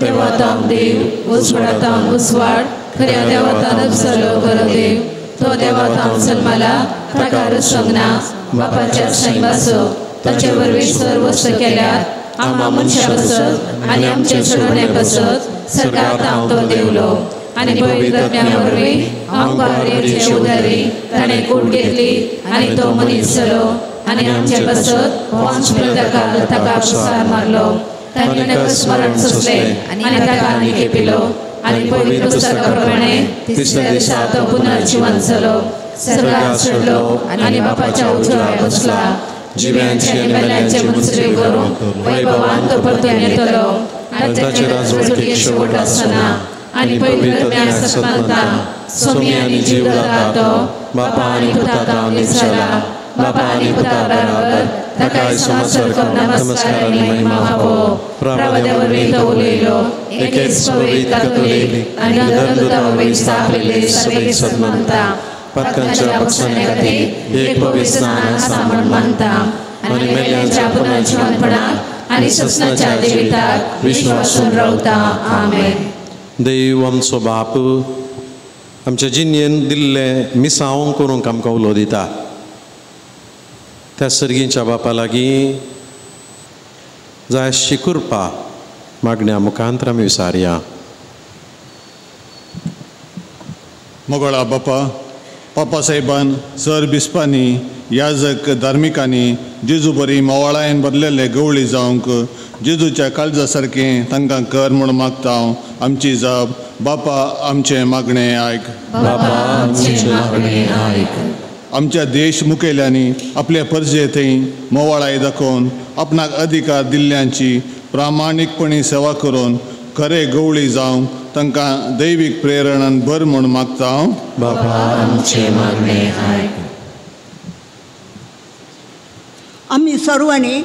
देवातां देव उजवाडातां उजवाड खऱ्या देवातां नबसलो बरो देव. तो देवातां जल्मला ताका रसंग ना. बापाच्या सैमाचो ताचे वरवीं सर्व वस्त केल्यार आमा मनशां बसत आनी आमचे चडोणे बसत. सर्गांत हांव तो देवलो आनी पवित्रत्म्या वरवीं हांव बारेचे उदारी ताणें कूड घेतली आनी तो मनीस जालो आनी आमचे बसत वंश प्रताकाल ताका पुसार मारलो. ताणें अकस्मरण सोंसलें आनी ताका आनी केपिलो आनी पवित्र पुस्तका प्रमाणे तिसऱ्या दिसा तो पुनर्जीवन जालो. सर्गांत चडलो आनी बापाच्या उजवाड्यार बसला. जिव्यांचे आनी मेल्यांचे मुजरे करून वैभवान तो परतून येतलो आनी ताचे राजवटीक शेवट आसना. आनी पवित्रत्म्या सत म्हणटा. सोमी आनी जीव दाता तो बापा आनी पुताक निसरला. बापा आनी पुता बराबर ताका समासर नमस्कार आनी महिमा व्हावो. प्रवाद्या वरवीं तो उलयलो. एकेच पवित्र कातोलीक आनी धर्मदूता वरवीं स्थापिल्ले सभेक सत म्हणटा. पातकांच्या पक्षाने खातीर एक पवित्र स्नान आसा म्हूण मानता. आनी मेल्यांच्या पुनर्जीवनपणाक आनी सपनाच्या जिविताक विश्वासून रावता. आमेन. देव आमचो बाप आमच्या जिणेन दिल्ले मिसांव करूंक आमकां उलो दिता. त्या सर्गीच्या बापा लागीं जाय अशी कृपा मागण्या मुखांतर आमी विचारया. मोगळा बापा, पापा साहेबान, सर बिस्पांनी, याजक, धार्मिकांनी जेजू बरी मोवाळायेन बदलेले गवळी जावंक जेजूच्या काळजा सारकें तांकां कर म्हूण मागता हांव आमची जब बापा आमचें मागणें आयक. आमच्या देश मुखेल्यांनी आपल्या परजे थंय मोवाळाय दाखोवन आपणाक अधिकार दिल्ल्यांची प्रामाणीकपणी सेवा करून खरे गवळी जावंक तांकां दैवीक प्रेरणान भर म्हूण मागता हांव. आमी सर्वांनी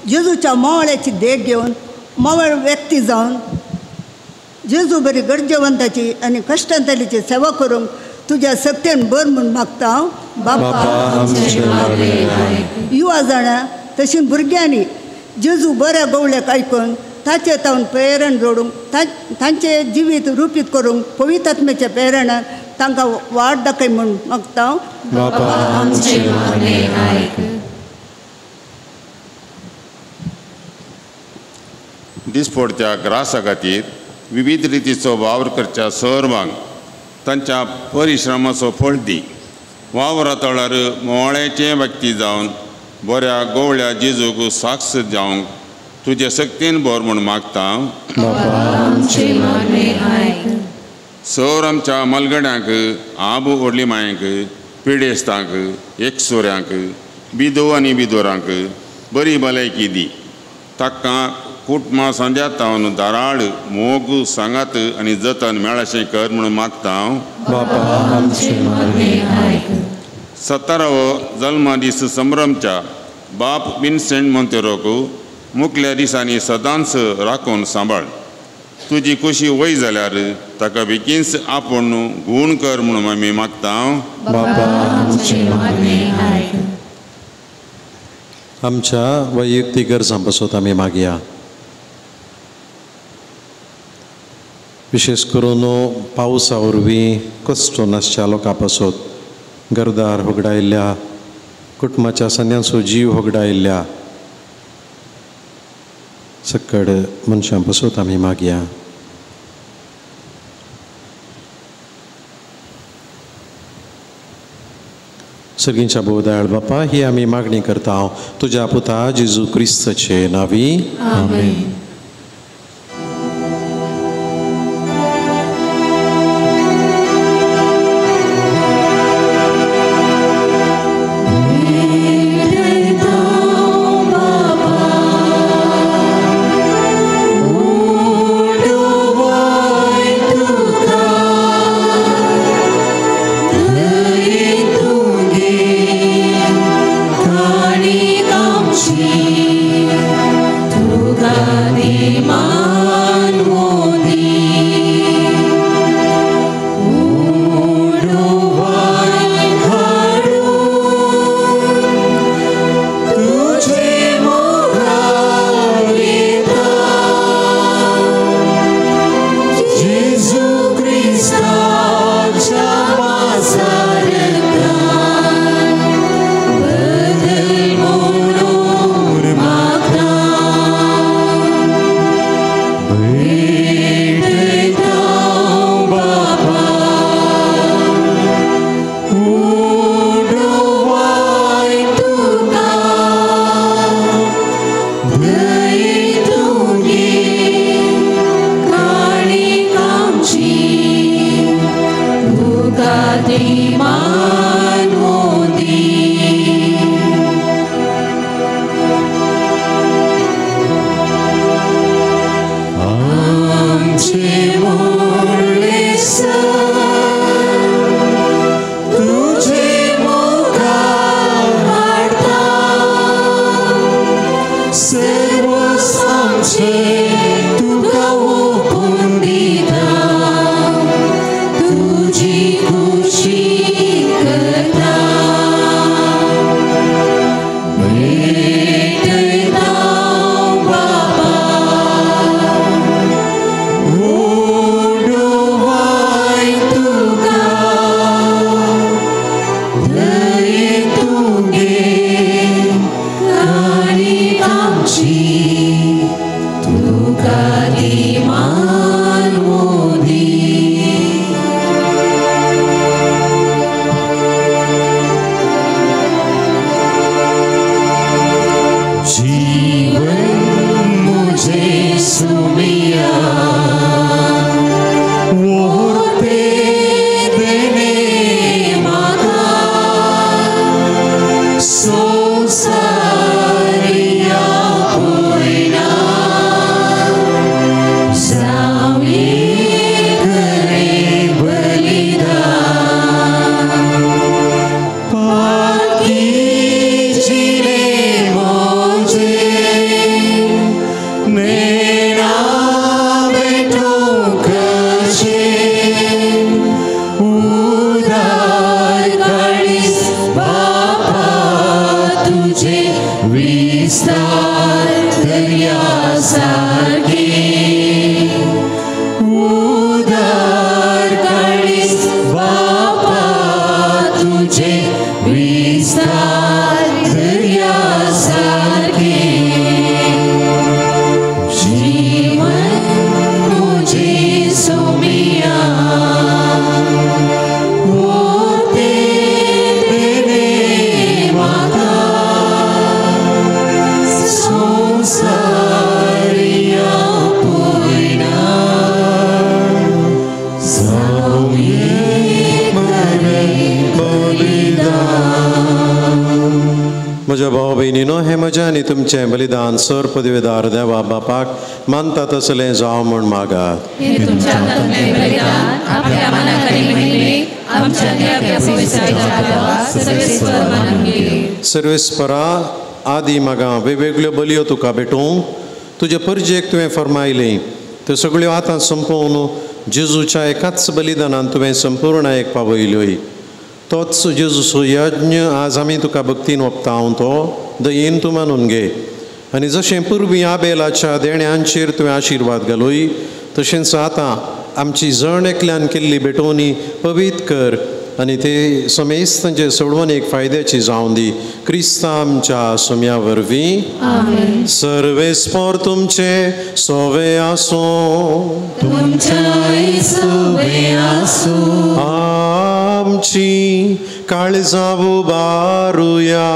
जेजूच्या मोवाळ्याची देख घेवन मोवाळ व्यक्ती जावन जेजू बरी गरजेवंताची आनी कश्टांतलीची सेवा करूंक तुज्या सक्तेन बर म्हूण मागता हांव. बापा युवा जाणां तशीं भुरग्यांनी जेजू बऱ्या गवळ्याक आयकून ताचे तावन प्रेरण जोडूंक तांचे जिवीत रुपीत करूंक पवित्र आत्म्याच्या प्रेरणान तांकां वाट दाखय म्हूण मागता हांव. दिसपडत्या ग्रासा खातीर विविध रितीचो वावर करच्या सर्वांक तांच्या परिश्रमाचो फळ दी. वावरा तळार मोवाळ्याचे व्यक्ती जावन बऱ्या गवळ्या जेजूक साक्ष जावंक तुजे सक्तीन बोर म्हूण मागता. सर आमच्या मलगड्यांक आबू व्हडली मांयक पिडेस्तांक एकसोऱ्यांक बिदो आनी बिदोरांक बरी भलायकी दी. ताका कुटुंबां सांज्यात तावन दाराळ मोग सांगात आनी जतन मेळशें कर म्हणून मागता हांव. 17वो जल्मा दीस संभ्रमच्या बाप विन्सेंट मोंतेरोक मुखल्या दिसांनी सदांच राखून सांबाळ. तुजी खुशी वय जाल्यार ताका बेगीनच आपूण गूण कर म्हणून आमी मागता हांव. आमच्या वैयक्तीक गरजां पासत आमी मागया. विशेष करून पावसा वरवीं कश्ट नासच्या लोकां पासत घरदार होगडायिल्ल्या कुटुंबाच्या सन्यांचो जीव होगडायिल्ल्या सकड मनशां पासत आमी मागया. सर्गींच्या बोधाळ बापा ही आमी मागणी करता तुज्या पुता जेजू क्रिस्ताचे नांवी. आमेन. God म्हज्या भाव भयणीनो, हें म्हजें आनी तुमचें बलिदान सर पदवेदार देवा बापाक मानता तसलें जावं म्हूण मागात. सर्वेस्परा आदी मागा वेगवेगळ्यो बलयो तुका भेटूंक तुजे परजेक तुवें फरमायलें. त्यो सगळ्यो आतां संपोवन जेजूच्या एकाच बलिदानान तुवें संपूर्णायेक पावयल्योय. तोच जेजूचो यज्ञ आज आमी तुका भक्तीन ओपताव तो दयेन तूं मानून घे. आनी जशें पुर्वी आबेलाच्या देण्यांचेर तुवें आशिर्वाद घालोय तशेंच आतां आमची जण एकल्यान केल्ली भेटोवणी पवित्र कर आनी ते समेस्तांचे सोडवणेक फायद्याची जावं दी. क्रिस्ता आमच्या सोम्या वरवीं सर्वेस्पोर तुमचे सोवे आसूं. आमची काळजां उबारुया.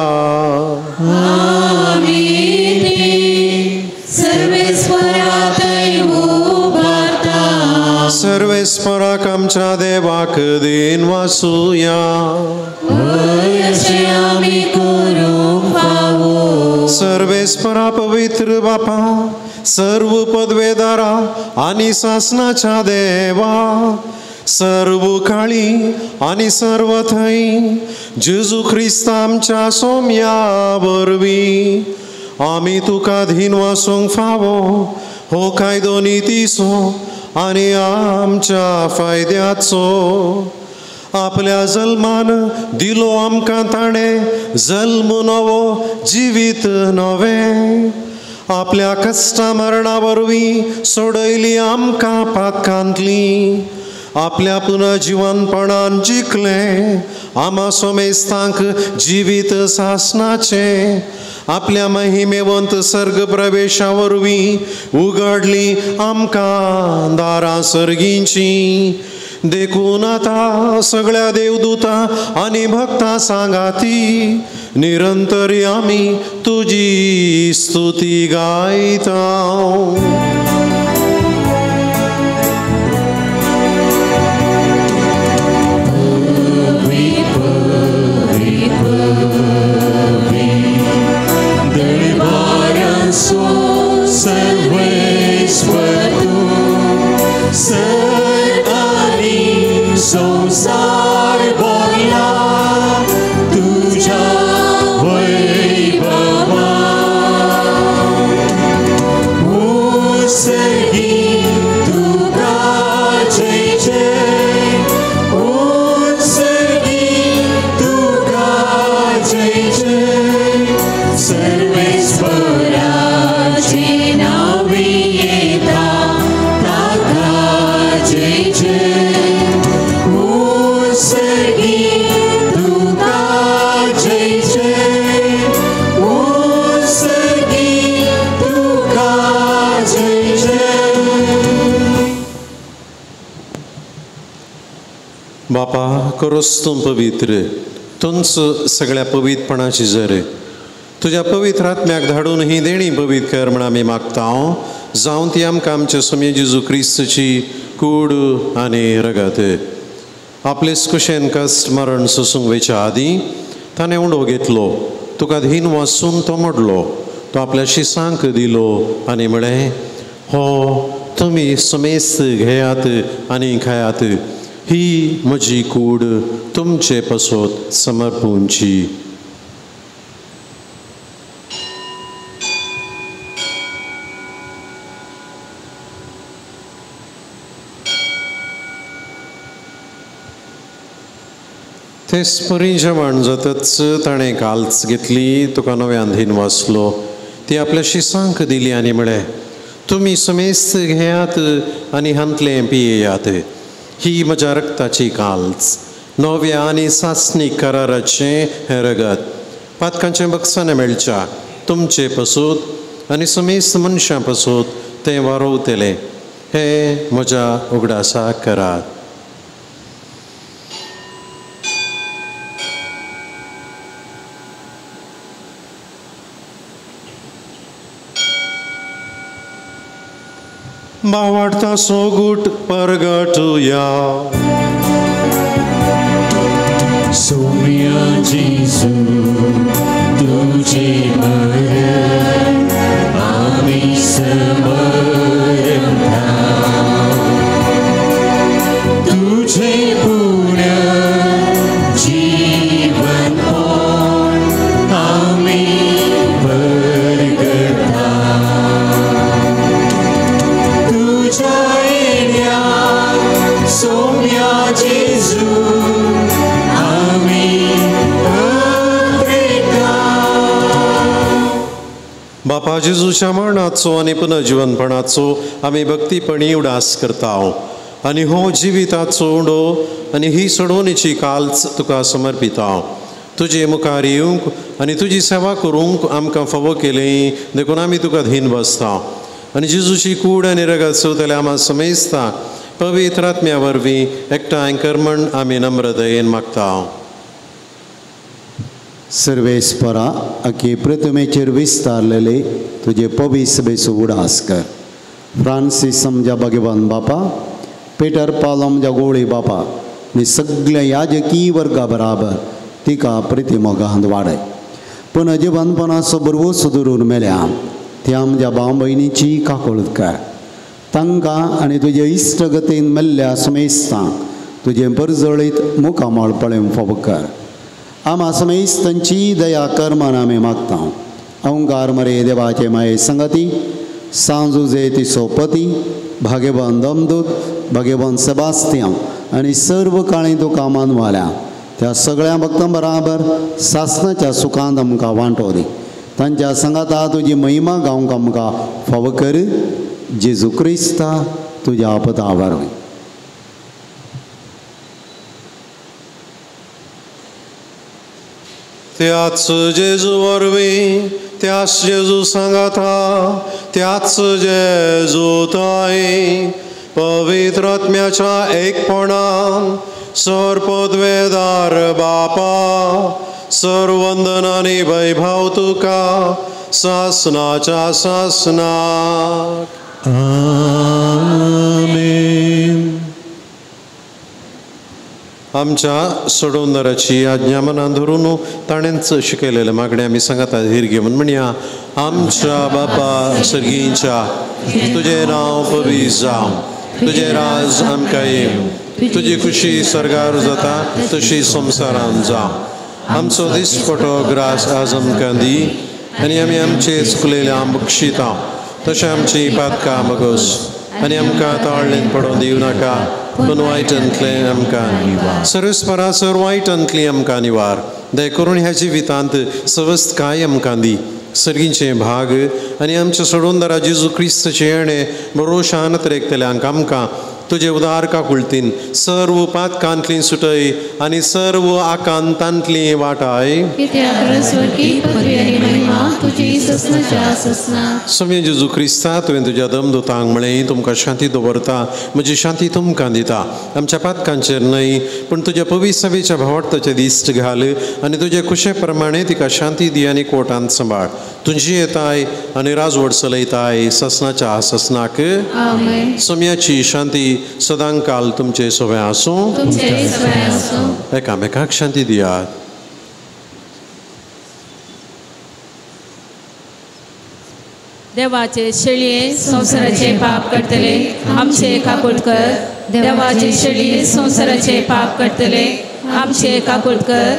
सर्वेस्पराक आमच्या देवाक दिन वासुया. सर्वेस्परा पवित्र बापा, सर्व पदवेदारा आनी सासनाच्या देवा, सर्व काळी आनी सर्व थंय जेजू ख्रिस्ता आमच्या सोम्या वरवीं आमी तुका धीन वासूंक फावो हो कायदो नितीचो आनी आमच्या फायद्याचो. आपल्या जल्मान दिलो आमकां ताणें जल्म नवो जिवीत नवें. आपल्या कश्टा मरणा वरवीं सोडयली आमकां पातकांतली. आपल्या पुनर्जीवनपणान जिखलें आमा सोमेस्तांक जिवीत सासनाचें. आपल्या महिमेवंत सर्ग प्रवेशा वरवीं उगडली आमकां दारां सर्गींची. देखून आतां सगळ्या देवदूतां आनी भक्तां सांगाती निरंतरी आमी तुजी स्तुती गायता. संसार भरला तुझ्या वैभवान. उत्सर्गी तुका जय जय. उत्सर्गी तुका जय जय. सर्वेस्पराचे नावे येता ताका जय जय. बापा, करोस तूं पवित्र, तुंच सगळ्या पवित्रपणाची जर तुज्या पवित्र आत्म्याक धाडून ही देणी पवित्र कर म्हण आमी मागता. जावं ती आमकां आमच्या सोम्य जेजू क्रिस्ताची कूड आनी रगत. आपलेच कुशेन कश्ट मरण सोसूंक वयच्या आदीं ताणें उंडो घेतलो. तुका धीन वाचून तो मोडलो. तो आपल्या शिसांक दिलो आनी म्हळें, हो तुमी समेस्त घेयात आनी खायात. ही म्हजी कूड तुमचे पसोत समर्पूंची. तेच परी जेवण जातच ताणें काल्च घेतली. तुका नव्यान धीन वाचलो. ती आपल्या शिसांक दिली आनी म्हळें, तुमी समेस्त घेयात आनी हांतलें पियेयात. ही म्हज्या रक्ताची काल्च, नव्या आनी सासणीक कराराचें हें रगत. पातकांचें बक्षान मेळच्या तुमचे पसूत आनी समेस्त मनशां पसूत तें वारोवतलें. हें म्हज्या उगडासाक करात. बावाडता सोगूट परगटुया. बापा जेजूच्या मरणाचो आनी पुनर्जीवनपणाचो आमी भक्तीपणी उडास करता आनी हो जिविताचो उडो आनी ही सोडवणेची काल्च तुका समर्पिता. तुजे मुखार येवंक आनी तुजी सेवा करूंक आमकां फावो केलें देखून आमी तुका धीन बसता आनी जेजूची कूड आनी रगत सवतले आम्हा समजता. पवित्र आत्म्या वरवीं एकठांय कर म्हण आमी नम्रतायेन मागता. सर्वेस्परा आखे प्रतिमेचेर विस्तारलेले तुजे पवित्र बेसो उडास कर. फ्रांसीस आमच्या भगवान बापा, पेटर पाल आमच्या गोळे बापा आनी सगळ्या याजकी वर्गा बराबर तिका प्रतिमोगांत वाडय. पुनर्जीवनपणाचो बरवो सुदरून मेल्या त्या आमच्या भाव भयणीची काकूळट कर. तांकां आनी तुजे इश्टगतीन मेल्ल्या समेस्तांक तुजे परजळीत मुखामळ पळोवंक फावो कर. आम्हा समेस्तांची दया कर म्हण आमी मागता. ओंकार मरे देवाचे माये संगती, सांजुजे तिचो पती, भाग्यवान दमदूत, भाग्यवान सेबास्तियान आनी सर्व काळी तुका मानवाल्या त्या सगळ्या भक्तां बराबर सासणाच्या सुखांत आमकां वांटो दी. तांच्या संगाता तुजी महिमा गावंक आमकां फावो कर. जेजू क्रिस्ता तुज्या आपता वरवीं. त्याच जेजू वरवीं, त्याच जेजू सांगाता, त्याच जेजू ताई पवित्र आत्म्याच्या एकपणान सर्वपदवेदार बापा सर्ववंदन आनी वैभव तुका सासनाच्या सासनाक. आमेन. आमच्या सोडवणाराची आज्ञा मनान धरून ताणेंच शिकयलेले मागणे आमी सांगाता धीर घेवन म्हणया. आमच्या बापा सर्गींच्या, तुजें नांव पवित्र जावं, तुजें राज आमकां येवं, तुजी खुशी सर्गार जाता तशी संवसारान जावं. आमचो दिसपटो ग्रास आज आमकां दी आनी आमी आमचे चुकलेल्यांक बक्षिता तशें आमची पातकां मागोस आनी आमकां ताळणेन पडोवन दिवं नाका पूण वायटांतलें आमकां सर्वेस्परा सर वायटांतली आमकां निवार. दय करून ह्या जिवितांत सवस्थकाय आमकां दी. सर्गींचे भाग आनी आमच्या सोडवणदारा जेजू क्रिस्ताचे येणे बरो शांत रेखतल्यांक आमकां तुजे उदार काकुळतीन सर्व पातकांतली सुटय आनी सर्व आकांतांतली वाटाय. समे जेजू क्रिस्ता तुवें तुज्या दमदूतांक म्हळें तुमकां शांती दवरता, म्हजी शांती तुमकां दिता. आमच्या पातकांचेर न्हय पूण तुज्या पवित्र सभेच्या भावार्थाचे दिश्ट घाल आनी तुजे कुशे प्रमाणे तिका शांती दी आनी कोटांत सांबाळ. तुजी येताय आनी राजवट चलयताय ससनाच्या ससनाक. सोम्याची शांती सदां काल तुमचे सोबे आसूं. एकामेकाक शांती दियात. देवाचे शेळये संसाराचे पाप करतले आमचे काकुळकर. देवाचे शेळये संसाराचे पाप करतले आमचे काकुळकर.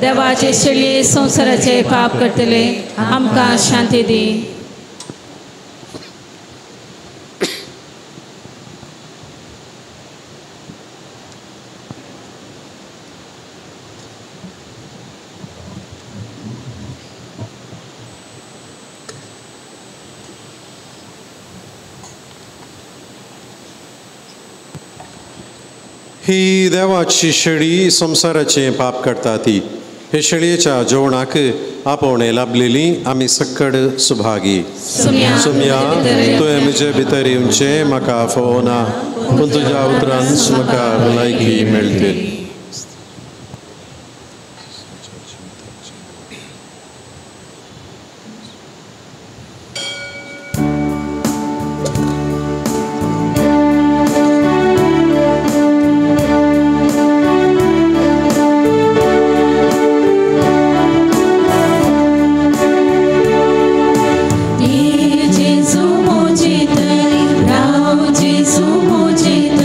देवाचे शेळये संसाराचे पाप करतले आमकां शांती दी. ही देवाची शेळी संसाराचे पाप करता ती. हे शेळयेच्या जेवणाक आपोवणे लाभलेली आमी सक्कड सुभागी. सुम्या तुवें म्हजे भितर येवचें म्हाका फोव ना पूण तुज्या उतरांत म्हाका भलायकी मेळटली. Jesu, Jesu, Jesu,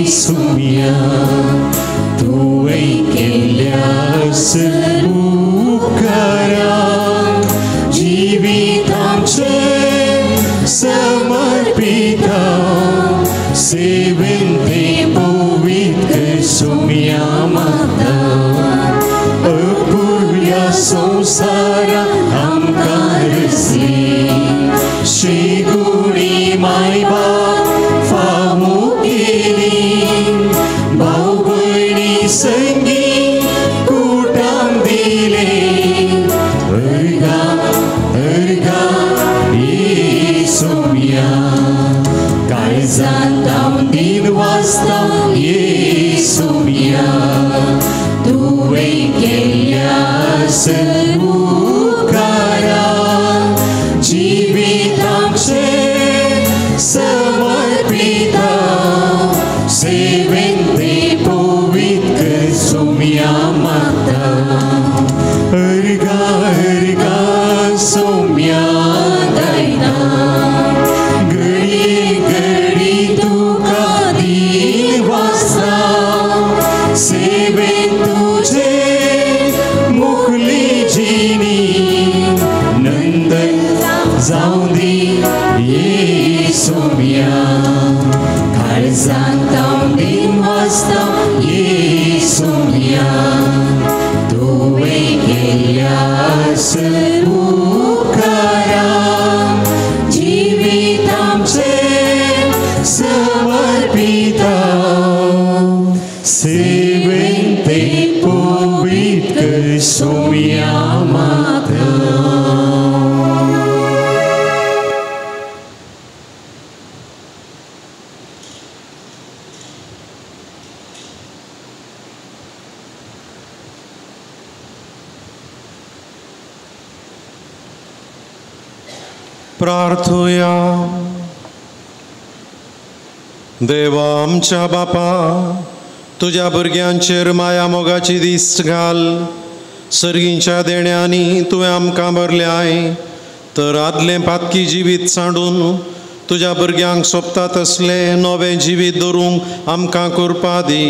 येसुया तुवें केल्यास उपकारा जिवीत आमचें समर्पिता सेवेन ते पवित्र सुम्या माता अपूर्व्या संसारा आमकां रचली श्रीगुणी माय बाप फावो केली भाव भयणी संगी कुटाम दिले अर्गा अर्गा येसुया काळजांत हांव दिन वाचता येसुया तुवें केल्यास उपकारा जिवीत आमचें समर्पिता सेवेन ते पवित्र सुम्या माता अर्गा अर्गा सुम्या दायना घडी घडी तुका दिन वाचता सेवेन तुजे मुखली जिणी नंदन जावं दी येसुया काळजांत हांव दिन वाचता येसुया तुवें केल्यास उपकारा जिवीत आमचें समर्पिता सेवेन ते पवित्र सुम्या माता प्रार्थुया. देवा आमच्या बापा तुझ्या भुरग्यांचेर माया मोगाची दिस्त घाल सर्गींच्या देण्यांनी तुवें आमकां भरल्याय तर आदलें पातकी जिवीत सांडून तुझ्या भुरग्यांक सोबता तसले नवें जिवीत दवरूंक आमकां करपा दी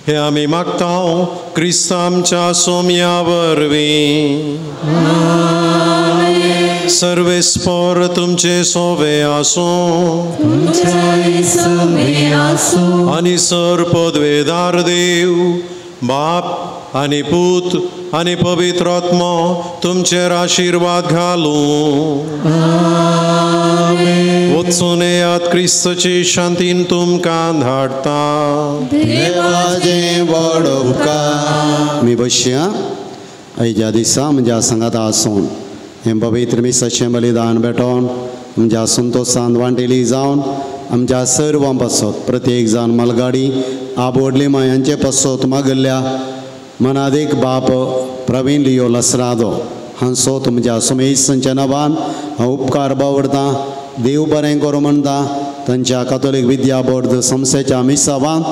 हे आमी मागता क्रिस्त आमच्या सोम्या वरवीं. सर्वेस्पोर तुमचे सोवे आसूं आनी सर पदवेदार देव बाप आनी पूत आनी पवित्र आत्मा तुमचेर आशिर्वाद घालूं. वचून येयात क्रिस्ताचे शांतीन तुमकां धाडटा. देवाचें व्हड उपकार. मी बसया आयच्या दिसा म्हज्या सांगात आसून हें पवित्र मिसाचें बलिदान भेटोवन आमच्या संतोशांत वांटेली जावन आमच्या सर्व पासत प्रत्येक जाण मलगाडी आबोडली मायांचे पासत मागल्ल्या मनादीक बाप प्रवीण लियो लसरादो हांचो तुमच्या सुमेशांच्या नांवान हांव उपकार बावडटां. देव बरें करूं म्हणटा तांच्या कातोलीक विद्या बोर्ड संस्थेच्या मिसावान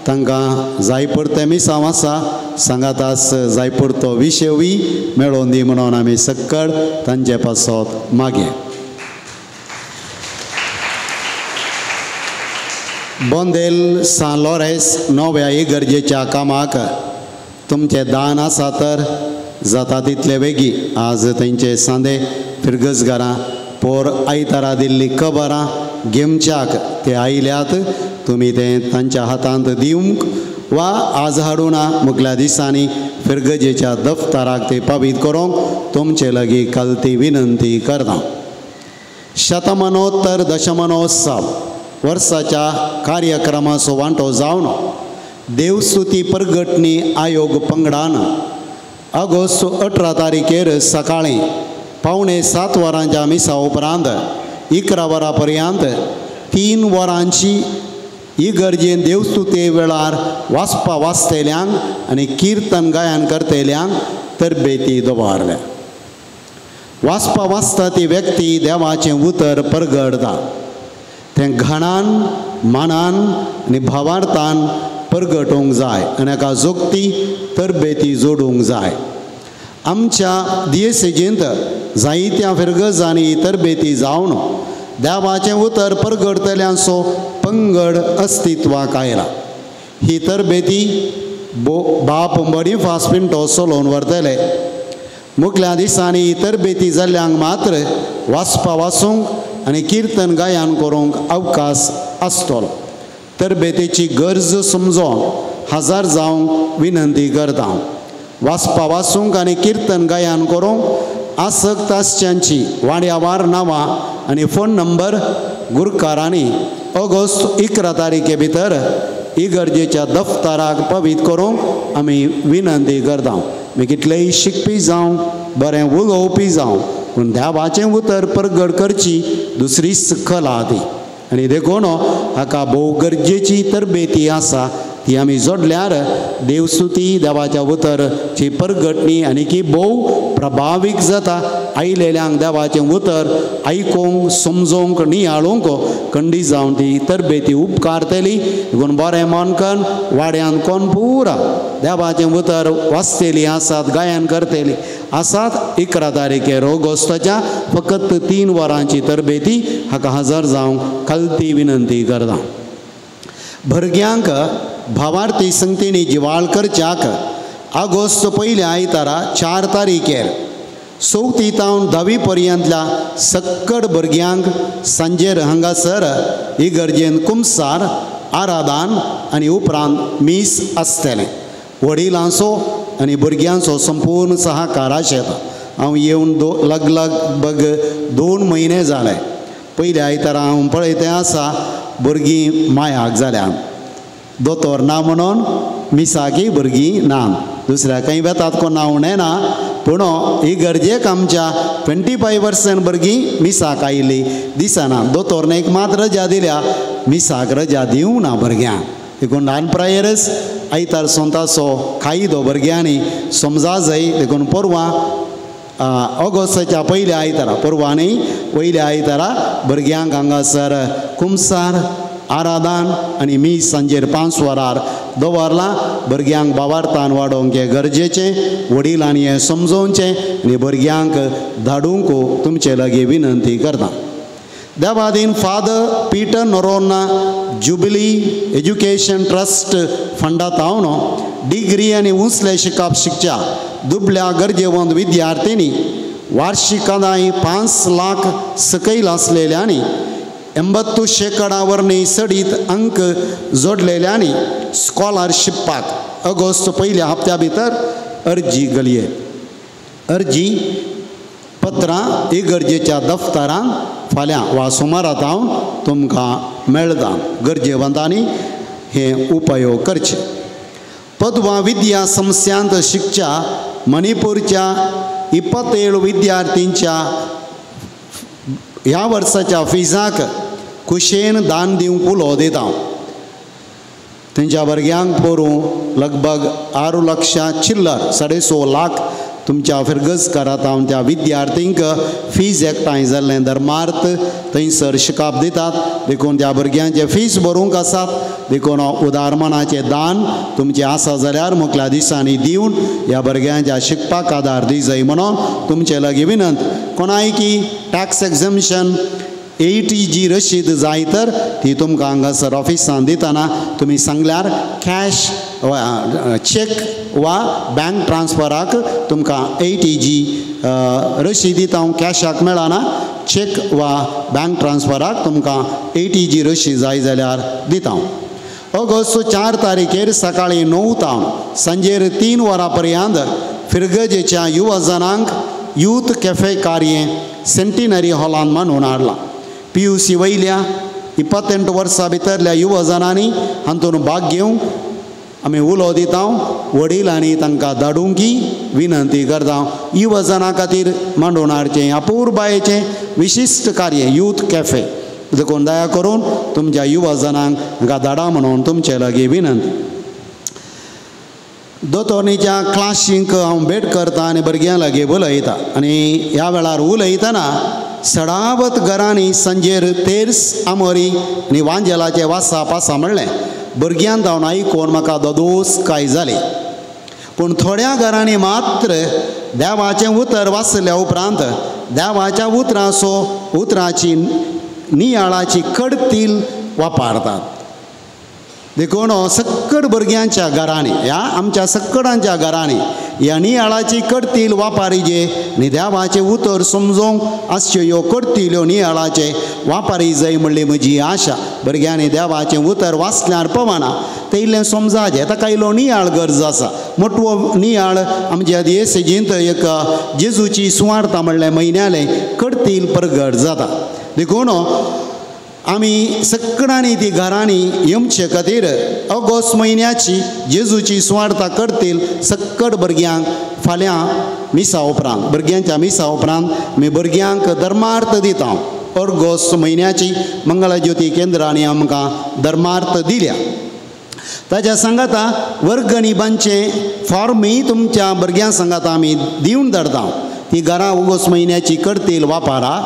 तांकां जायपुरते मिसांव आसा सांगातास जायपुरतो विशेवी मेळोवन दी म्हणून आमी सक्कळ तांचे पासत मागे. बोंदेल सान लॉरेस नव्या इगर्जेच्या कामाक तुमचें दान आसा तर जाता तितले बेगी आज तांचे सांदे फिरगसगारां पोर आयतारा दिल्ली कबरां घेवच्याक ते आयल्यात तुमी तें तांच्या हातांत दिवंक वा आज हाडूना मुखल्या दिसांनी फिरगजेच्या दफ्तराक ते पवित्र करूंक तुमचे लागीं कल्ती विनंती करता. शतमानोत्तर दशमानोत्सव वर्साच्या कार्यक्रमाचो वांटो जावन देवस्तुती प्रगटणी आयोग पंगडान ऑगस्ट 18 तारखेर सकाळीं 6:45 वरांच्या मिसा उपरांत 11 वरां पर्यंत 3 वरांची इगर्जेन देवस्तुते वेळार वाचपा वाचतेल्यांक आनी किर्तन गायन करतेल्यांक तरबेती दवरल्या. वाचपा वाचता ती व्यक्ती देवाचें उतर प्रगटता तें घणान मनान आनी भावार्थान प्रगटोवंक जाय आनी हाका जोगती तरबेती जोडूंक जाय. आमच्या दियेसेजींत जायत्या फिरगजांनी तरबेती जावन देवाचें उतर प्रगटतल्यांचो पंगड अस्तित्वाक आयला. ही तरबेती बाप बरी फास्पिन टोसो लोन व्हरतले. मुखल्या दिसांनी ही तरबेती जाल्ल्यांक मात्र वाचपा वाचूंक आनी किर्तन गायन करूंक अवकाश आसतलो. तरबेतीची गरज समजोन हजर जावंक विनंती करता. वाचपा वाचूंक आनी किर्तन गायन करूंक आसक्त आसच्यांची वाड्यावार नांवां आनी फोन नंबर गुरकारांनी ऑगस्ट 11 तारखे भितर इगर्जेच्या दफ्तराक पवीत करूंक आमी विनंती करता. मी कितलेय शिकपी जावं बरें उलोवपी जावं पूण देवाचें उतर प्रगट करची दुसरीच कला ती. आनी देखून हाका भोव गरजेची तरबेती आसा ती आमी जोडल्यार देवस्तुती देवाच्या उतरची परगटणी आनी की भोव प्रभावीक जाता. आयलेल्यांक देवाचें उतर आयकूंक समजोवंक नियाळूंक खंडी जावन ती तरबेती उपकारतली. देखून बरें मोनकन वाड्यान कोण पुरा देवाचें उतर वाचतली आसात गायन करतली आसात. 11 तारखेर ऑगस्टाच्या फकत 3 वरांची तरबेती हाका हजर जावंक खालती विनंती करता. भुरग्यांक भावार्थी संगतींनी जिवाळ करच्याक ऑगस्ट पयल्या आयतारा 4 तारखेर 4थी तावन 10वी पर्यंतल्या सक्कड भुरग्यांक सांजेर हांगासर इगर्जेन कुमसार आराधन आनी उपरांत मीस आसतलें. वडिलांचो आनी भुरग्यांचो संपूर्ण सहकार आसता. हांव येवन लगभग 2 म्हयने जाले. पयल्या आयतारा हांव पळयतें आसा भुरगीं मायाक जाल्या. दोतोर ना म्हणून मिसाकी भुरगीं ना. दुसऱ्याकय वेतात कोण नांव ना पूण इगर्जेक आमच्या 25% भुरगीं मिसाक आयिल्लीं दिसना. दोतोरनेक मात रजा दिल्या मिसाक रजा दिवंक ना भुरग्यांक. देखून ल्हान प्रायरच आयतार सोंताचो कायदो भुरग्यांनी समजा जाय. देखून परवां ऑगस्टाच्या पयल्या आयतारा परवां न्ही पयल्या आयतारा भुरग्यांक हांगासर कुमसार आराधन आनी मीस सांजेर 5 वरार दवरलां. भुरग्यांक भावार्थान वाडोवंक हें गरजेचें. वडिलांनी हें समजोवचें आनी भुरग्यांक धाडूंक तुमचे लागीं विनंती करता. देवादीन Father Peter Noronha jubilee education trust फंडांत हांव डिग्री आनी उंचले शिकप शिकच्या दुबळ्या गरजेवंत विद्यार्थ्यांनी वार्षिकादाय 5 लाख सकयल आसलेल्यांनी 82% वर्णी सडीत अंक जोडलेल्यांनी स्कॉलरशिपाक ऑगस्ट पयल्या हप्त्या भितर अर्जी घालये. अर्जी पत्रां इगर्जेच्या दफ्तरान फाल्यां वा सोमारात हांव तुमकां मेळटा. गरजेवंतांनी हे उपयोग करचे. पदवा विद्या संस्थांत शिकच्या मणिपूरच्या 27 विद्यार्थींच्या ह्या वर्साच्या फिजाक खुशेन दान दिवंक उलो दिता. तेंच्या भुरग्यांक पळोवंक लगभग 6 लाख चिल्लर 6.5 लाख तुमच्या फिरगजकारात हांव त्या विद्यार्थींक फीज एकठांय जाल्लें धर्मार्थ थंयसर शिकप दितात. देखून त्या भुरग्यांचे फीज भरूंक आसात. देखून उदारमनाचें दान तुमचें आसा जाल्यार मुखल्या दिसांनी दिवन ह्या भुरग्यांच्या शिकपाक आदार दी जाय म्हणून तुमचे लागीं विनंती. कोणाय की टॅक्स एक्झम्पशन ATG रशीद जाय तर ती तुमकां हांगासर ऑफिसान दितना तुमी सांगल्यार कॅश चेक वा बँक ट्रान्सफराक तुमकां ATG रशीद दिता. कॅशाक मेळना चेक वा बँक ट्रान्सफराक तुमकां ATG रशीद जाय जाल्यार दिता. ऑगस्ट 4 तारखेर सकाळीं 9 तावन सांजेर 3 वरां पर्यंत फिरगजेच्या युवजनांक यूथ कॅफे कार्य सेंटिनरी हॉलान मांडून हाडलां. PUC वयल्या 28 वर्सां भितरल्या युवजनांनी हातूंत भाग घेवंक आमी उलो दिता. वडिलांनी तांकां धाडूंकी विनंती करता. युवजनां खातीर मांडून हाडचें अपूर्बायेचें विशिश्ट कार्य यूथ कॅफे. देखून दया करून तुमच्या युवजनांक हांगा धाडा म्हणून तुमचे लागीं विनंती. दोतोरनीच्या क्लासींक हांव भेट करता आनी भुरग्यां लागीं उलयता. आनी ह्या वेळार उलयतना सडावत घरांनी सांजेर तेर्स आमोरी आनी वांजेलाचे वासाप आसा म्हणलें. भुरग्यां धांवन आयकून म्हाका दोदोस काय जाली. पूण थोड्या घरांनी मात्र देवाचें उतर वाचल्या उपरांत देवाच्या उतराची नियाळाची कडतील वापरतात. देखून सक्कड भुरग्यांच्या घरांनी ह्या आमच्या सक्कडांच्या घरांनी ह्या नियाळाची करतील वापारी जे न्ही देवाचे उतर समजोंक आसच्यो ह्यो करतील ह्यो नियाळाचे वापारी जय म्हणली म्हजी आशा. भुरग्यांनी देवाचें उतर वाचल्यार पवना ते इल्लें समजाचें ताका इल्लो नियाळ गरज आसा. मोठो नियाळ आमच्या येसेजींत एक जेजूची सुवार्थ म्हणलें म्हयन्यालें करतील प्रगट जाता. देखून आमी सक्कडांनी ती घरांनी येवचे खातीर ऑगस्ट म्हयन्याची जेजूची सुवार्ता करतील सक्कड भुरग्यांक फाल्यां मिसा उपरांत भुरग्यांच्या मिसा उपरांत आमी भुरग्यांक धर्मार्थ दिता. ऑगस्ट म्हयन्याची मंगळज्योती केंद्रांनी आमकां धर्मार्थ दिल्या. ताच्या सांगाता वर्गणिबांचे फॉर्मूय तुमच्या भुरग्यां सांगाता आमी दिवन धाडटा. ती घरां ऑगस्ट म्हयन्याची करतील वापारा.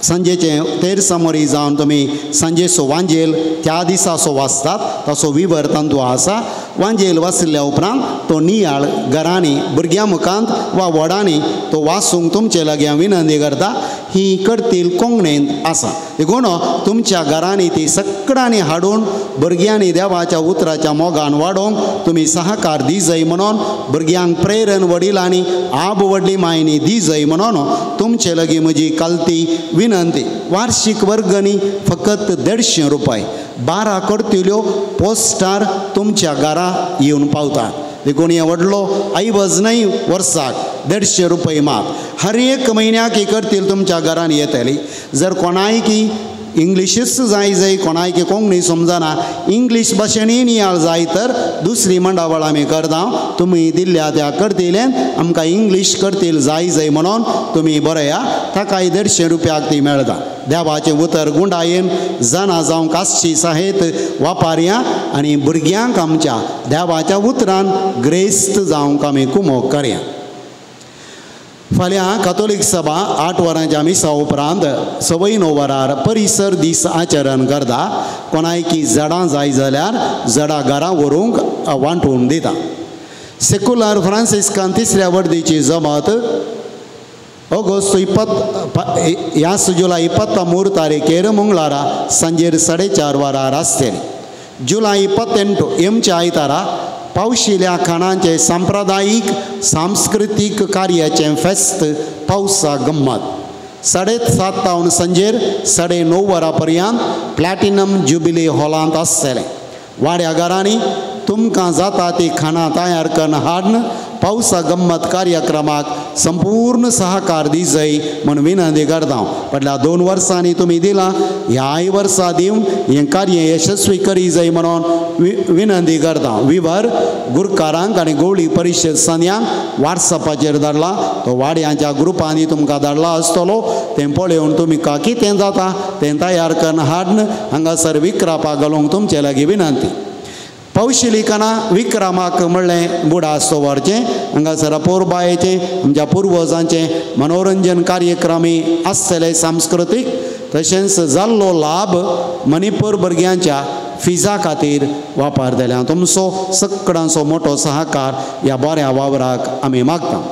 सांजेचे तेर समोरी जावन तुमी सांजेचो वांजेल त्या दिसाचो वाचतात तसो विवर तांतू आसा. वांजेल वाचल्या उपरांत तो नियाळ घरांनी भुरग्यां मुखांत वा व्हडांनी तो वाचूंक तुमचे लागीं हांव विनंती करता. ही करतील कोंकणींत आसा. देखून तुमच्या घरांनी ती सक्कडांनी हाडून भुरग्यांनी देवाच्या उतराच्या मोगान वाडोवंक तुमी सहकार दी जय म्हणून भुरग्यांक प्रेरण वडिलांनी आब व्हडली मायनी दी जय म्हणून तुमचे लागीं म्हजी कालती विनंती. वार्षिक वर्गणी फकत 150 रुपये 12 करतिल्यो पोस्टार तुमच्या घरा येवन पावतात. देखून हे व्हडलो ऐवज न्हय वर्साक 150 रुपये मात हर एक म्हयन्याक ही करतील तुमच्या घरान येतली. जर कोणाय की इंग्लिशच जाय कोणाय की कोंकणी समजना इंग्लीश भाशेनूय नियाळ जाय तर दुसरी मंडळ आमी करता. तुमी दिल्ल्या त्या करतिलेन आमकां इंग्लीश करतील जाय म्हणून तुमी बरया ताकाय 150 रुपयाक ती मेळटा. देवाचें उतर गुंडायेन जाणा जावंक आसची साहेत वापाऱ्यां आनी भुरग्यांक आमच्या देवाच्या उतरान ग्रेस्त जावंक आमी कुमोग करया. फाल्यां कातोलीक सभा 8 वरांच्या मिसा उपरांत 9:15 वरार परिसर दीस आचरण करता. कोणाय की झाडां जाय जाल्यार झाडां घरा व्हरूंक वांटून दिता. सेक्युलर फ्रांसिस्कान 3ऱ्या वर्दीची जमात ऑगस्ट 20 जुलय 23 तारीखेर मंगळारा सांजेर 4:30 वरार आसतली. जुलय 28 एमच्या आयतारा पावशिल्या खाणांचे सांप्रदायिक सांस्कृतीक कार्याचें फेस्त पावसा गम्मत 7:30 तावन सांजेर 9:30 वरां पर्यंत प्लॅटिनम ज्युबिली हॉलांत आसतलें. वाड्या घरांनी तुमकां जाता ती खाणां तयार करून हाडन पावसा गम्मत कार्यक्रमाक संपूर्ण सहकार दी जय म्हण विनंती करता. फाटल्या 2 वर्सांनी तुमी दिलां ह्याय वर्सा दिवन हें कार्य यशस्वी करी जय म्हणून विनंती करता. विवर गुरकारांक आनी गवळी परिशद सन्यांक वॉट्सॅपाचेर धाडला. तो वाड्यांच्या ग्रुपांनी तुमकां धाडला आसतलो. तें पळोवन तुमी कितें जाता तें तयार करून हाडन हांगासर विक्रापाक घालूंक तुमचे लागीं विनंती. पौशिलिकाना विक्रमाक म्हणलें बुडास्तो व्हरचें. हांगासर पोरबायेचें आमच्या पुर्वजांचें मनोरंजन कार्यक्रमी आसतले सांस्कृतीक. तशेंच जाल्लो लाभ मणिपूर भुरग्यांच्या फिजा खातीर वापरतले. तुमचो सक्कडांचो मोठो सहकार ह्या बऱ्या वावराक आमी मागता.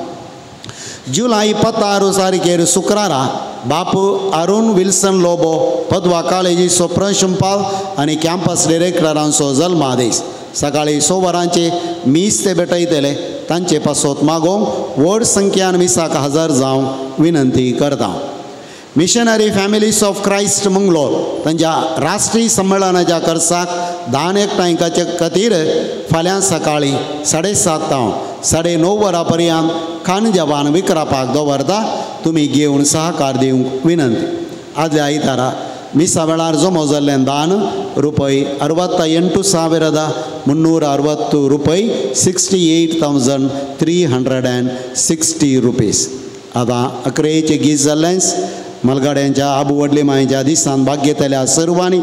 जुलय 26 तारखेर शुक्रारा बापू अरुण विल्सन लोबो पदवा कॉलेजीचो प्रिंसिपल आनी कॅम्पस डिरेक्टरांचो जल्मादीस. सकाळीं 6 वरांचे मीस ते भेटयतले. तांचे पासत मागोवंक व्हड संख्यान मिसाक हजर जावंक विनंती करता. Missionary families of Christ Mangalore तांच्या राष्ट्रीय संमेलनाच्या खर्चाक दान एकठांयच्या खातीर फाल्यां सकाळीं 7:30 तावन 9:30 वरां पर्यंत खान जवान विक्रापाक दवरता. तुमी घेवन सहकार दिवंक विनंती. आदल्या आयतारा मिसा वेळार जमो जाल्लें दान रुपये 68,360 रुपये 68,360 रुपीज. आतां अकरेचे गीत जाल्लेंच मलगाड्यांच्या आबू व्हडली मायेच्या दिसान भाग्येतल्या सर्वांनी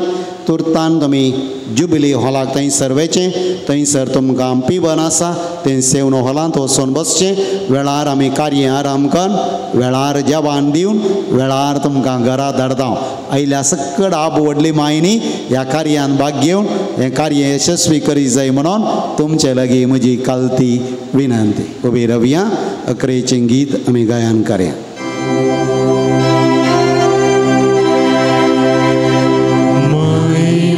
तुर्तान तुमी जुबिली हॉलाक थंयसर वेचें. थंयसर तुमकां पिवन आसा तें सेवनो हॉलांत वचून बसचें. वेळार आमी कार्य आराम करून वेळार जेवण दिवन वेळार तुमकां घरा धाडटा. आयल्या सक्कड आबू व्हडली मायनी ह्या कार्यान भाग घेवन हें कार्य यशस्वी करी जाय म्हणून तुमचे लागीं म्हजी कालती विनंती. उबी रवया. अकरेचें गीत आमी गायन करया. Mãe,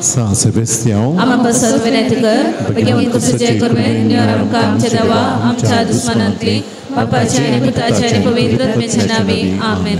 San Sebastião, आम्हा पसत विनंती कर घेऊन कुसुचे करवे निवारण आमच्या देवा आमच्या दुश्मनांतली बापाचे आणि पुताचे आणि पवित्र आत्म्याचे नावे आमेन.